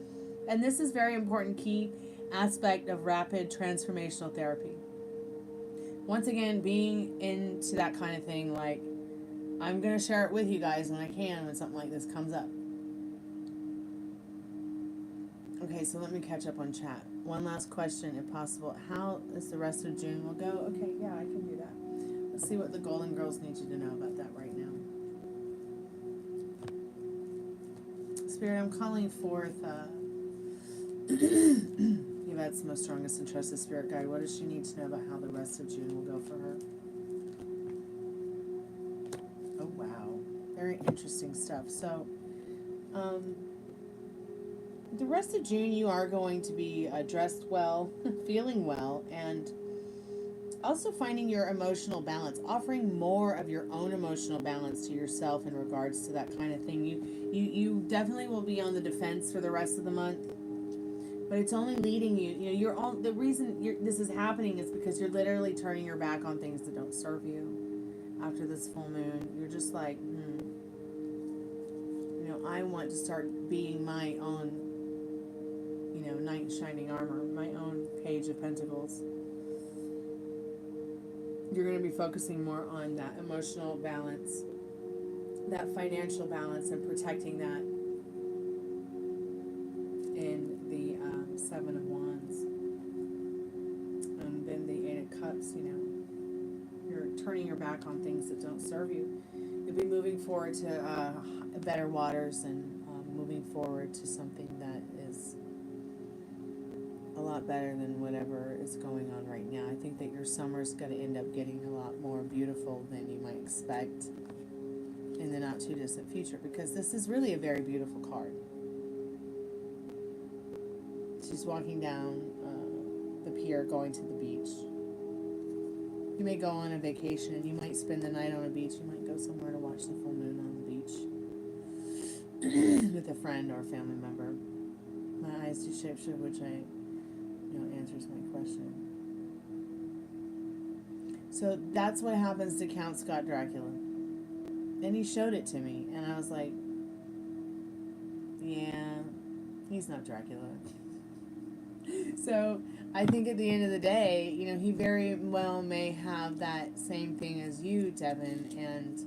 And this is very important key aspect of rapid transformational therapy. Once again, being into that kind of thing, like, I'm going to share it with you guys when I can when something like this comes up. Okay, so let me catch up on chat. One last question, if possible. How is the rest of June will go? Okay, yeah, I can do that. Let's see what the Golden Girls need you to know about that right now. Spirit, I'm calling forth... Yvette's most strongest and trusted spirit guide. What does she need to know about how the rest of June will go for her? Oh, wow. Very interesting stuff. So, the rest of June, you are going to be dressed well, feeling well, and also finding your emotional balance, offering more of your own emotional balance to yourself in regards to that kind of thing. You definitely will be on the defense for the rest of the month. But it's only leading you. You know, you're all the reason this is happening is because you're literally turning your back on things that don't serve you. After this full moon, you're just like, you know, I want to start being my own, you know, knight in shining armor, my own page of pentacles. You're going to be focusing more on that emotional balance, that financial balance, and protecting that in the Seven of Wands. And then the Eight of Cups, you know. You're turning your back on things that don't serve you. You'll be moving forward to better waters and moving forward to something that is a lot better than whatever is going on right now. I think that your summer's going to end up getting a lot more beautiful than you might expect. in the not too distant future, because this is really a very beautiful card. She's walking down the pier going to the beach. You may go on a vacation. You might spend the night on a beach. You might go somewhere to watch the full moon on the beach with a friend or a family member. My eyes do shapeshift, which answers my question. So that's what happens to Count Scott Dracula. And he showed it to me, and I was like, yeah, he's not Dracula. So I think at the end of the day, he very well may have that same thing as you, Devin, and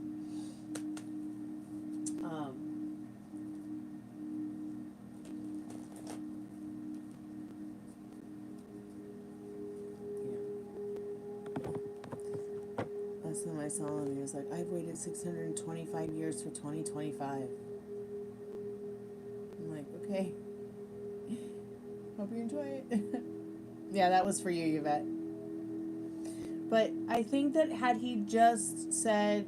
last time I saw him, he was like, I've waited 625 years for 2025. I'm like, okay. Hope you enjoy it. Yeah, that was for you, Yvette. But I think that had he just said,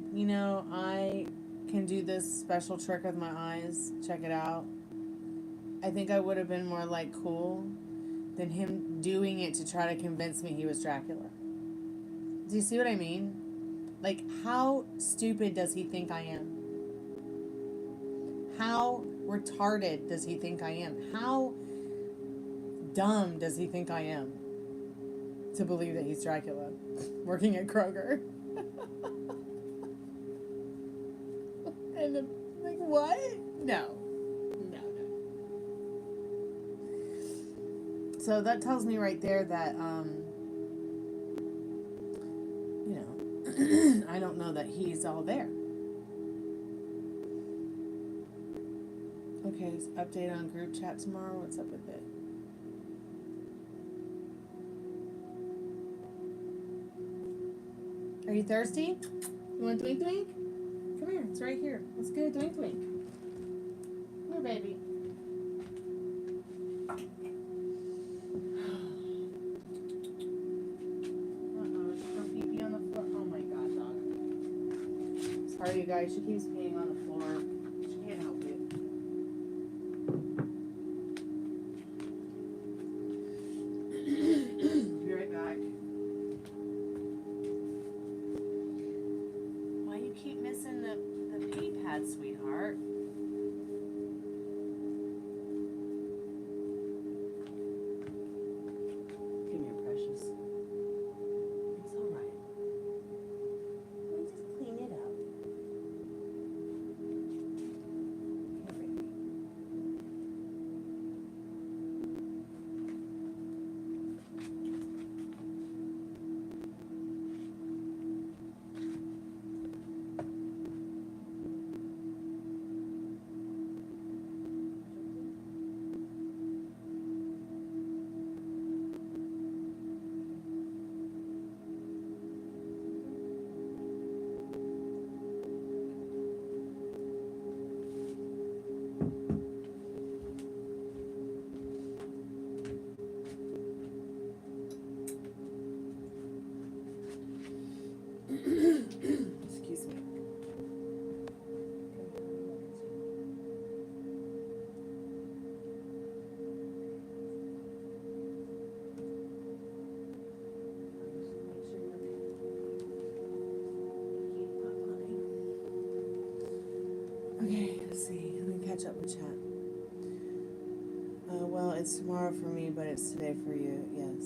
I can do this special trick with my eyes, check it out, I think I would have been more like cool than him doing it to try to convince me he was Dracula. Do you see what I mean? Like, how stupid does he think I am? How retarded does he think I am? How dumb does he think I am to believe that he's Dracula working at Kroger? And I'm like, what? No. So that tells me right there that I don't know that he's all there. Okay, so update on group chat tomorrow. What's up with it? Are you thirsty? You want Twink Twink? Come here, it's right here. Let's get a Twink Twink. Come here, baby. Sorry, you guys. She keeps peeing on the floor. She can't help it. Be right back. Why you keep missing the pee pad, sweetheart? Come here, precious. It's all right. Let me just clean it up. Excuse me. Okay, let's see. Let me catch up with chat. Well, it's tomorrow for me, but it's today for you. Yes.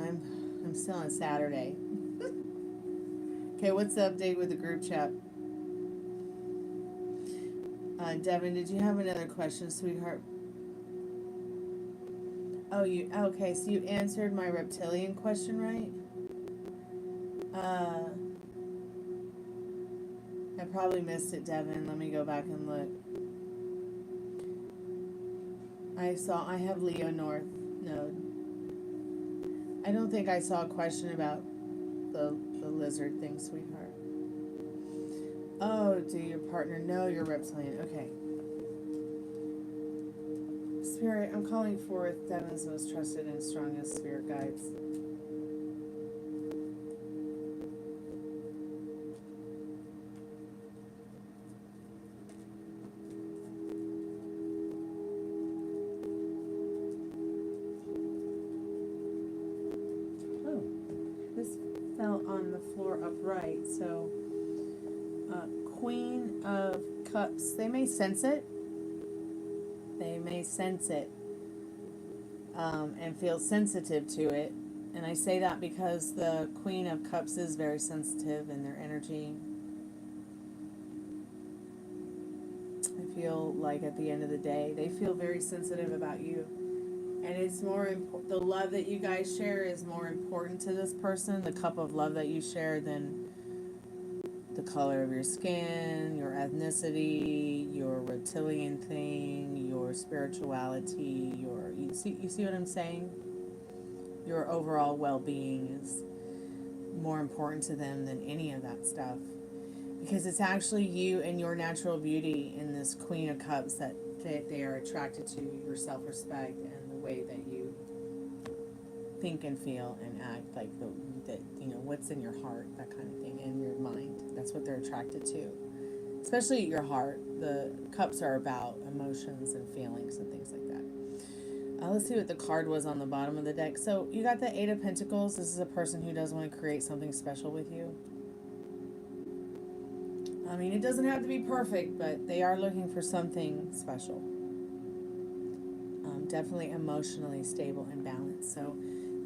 And I'm still on Saturday. Okay, what's the update with the group chat? Devin, did you have another question, sweetheart? Oh, okay, so you answered my reptilian question, right? I probably missed it, Devin. Let me go back and look. I have Leo North node. I don't think I saw a question about the lizard thing, sweetheart. Oh, do your partner know you're reptilian? Okay. Spirit, I'm calling forth Devin's most trusted and strongest spirit guides. Right, so Queen of Cups, they may sense it. They may sense it and feel sensitive to it. And I say that because the Queen of Cups is very sensitive in their energy. I feel like at the end of the day, they feel very sensitive about you. And it's more important, the love that you guys share is more important to this person, the cup of love that you share, than the color of your skin, your ethnicity, your reptilian thing, your spirituality, you see what I'm saying? Your overall well-being is more important to them than any of that stuff. Because it's actually you and your natural beauty in this Queen of Cups that they are attracted to, your self-respect and the way that you think and feel and act, like that what's in your heart, that kind of thing, and your mind. That's what they're attracted to. Especially your heart. The cups are about emotions and feelings and things like that. Let's see what the card was on the bottom of the deck. So you got the Eight of Pentacles. This is a person who does want to create something special with you. I mean, it doesn't have to be perfect, but they are looking for something special. Definitely emotionally stable and balanced. So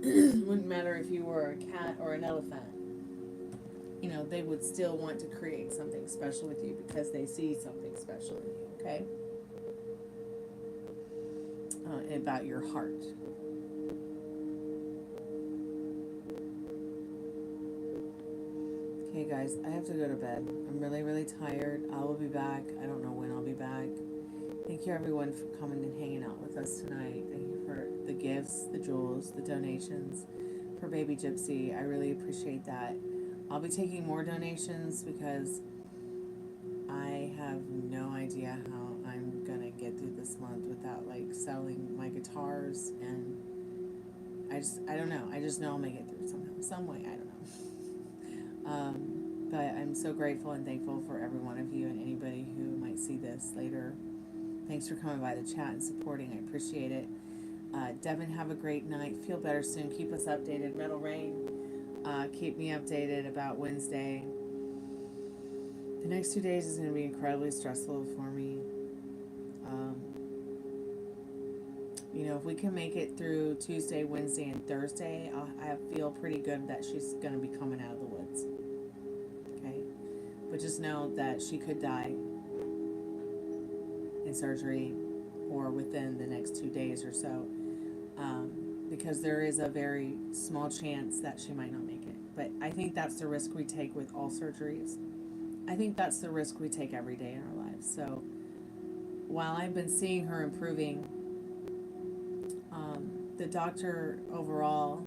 it wouldn't matter if you were a cat or an elephant. They would still want to create something special with you because they see something special in you, okay? About your heart. Okay, guys, I have to go to bed. I'm really, really tired. I will be back. I don't know when I'll be back. Thank you, everyone, for coming and hanging out with us tonight. Thank you for the gifts, the jewels, the donations for baby Gypsy. I really appreciate that. I'll be taking more donations because I have no idea how I'm going to get through this month without, selling my guitars. And I don't know. I just know I'll make it through somehow, some way. I don't know. But I'm so grateful and thankful for every one of you and anybody who might see this later. Thanks for coming by the chat and supporting. I appreciate it. Devin, have a great night. Feel better soon. Keep us updated. Metal Rain, keep me updated about Wednesday. The next 2 days is going to be incredibly stressful for me. If we can make it through Tuesday, Wednesday, and Thursday, I feel pretty good that she's going to be coming out of the woods. Okay? But just know that she could die in surgery or within the next 2 days or so, because there is a very small chance that she might not make it. But I think that's the risk we take with all surgeries. I think that's the risk we take every day in our lives. So while I've been seeing her improving, the doctor overall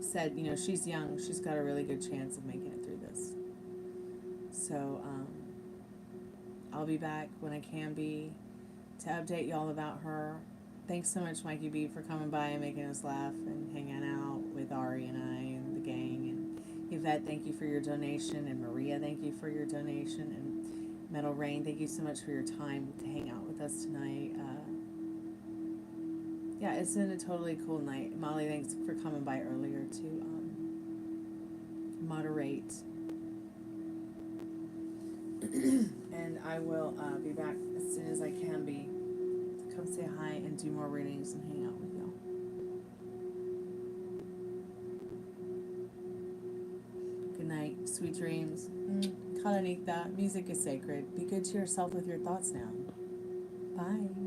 said, she's young, she's got a really good chance of making it through this. So I'll be back when I can be to update y'all about her. Thanks so much, Mikey B, for coming by and making us laugh and hanging out with Ari and I and the gang. And Yvette, thank you for your donation. And Maria, thank you for your donation. And Metal Rain, thank you so much for your time to hang out with us tonight. Yeah, it's been a totally cool night. Molly, thanks for coming by earlier to moderate. And I will be back as soon as I can be to come say hi and do more readings and hang out with y'all. Good night. Sweet dreams. Kalanita. Music is sacred. Be good to yourself with your thoughts now. Bye.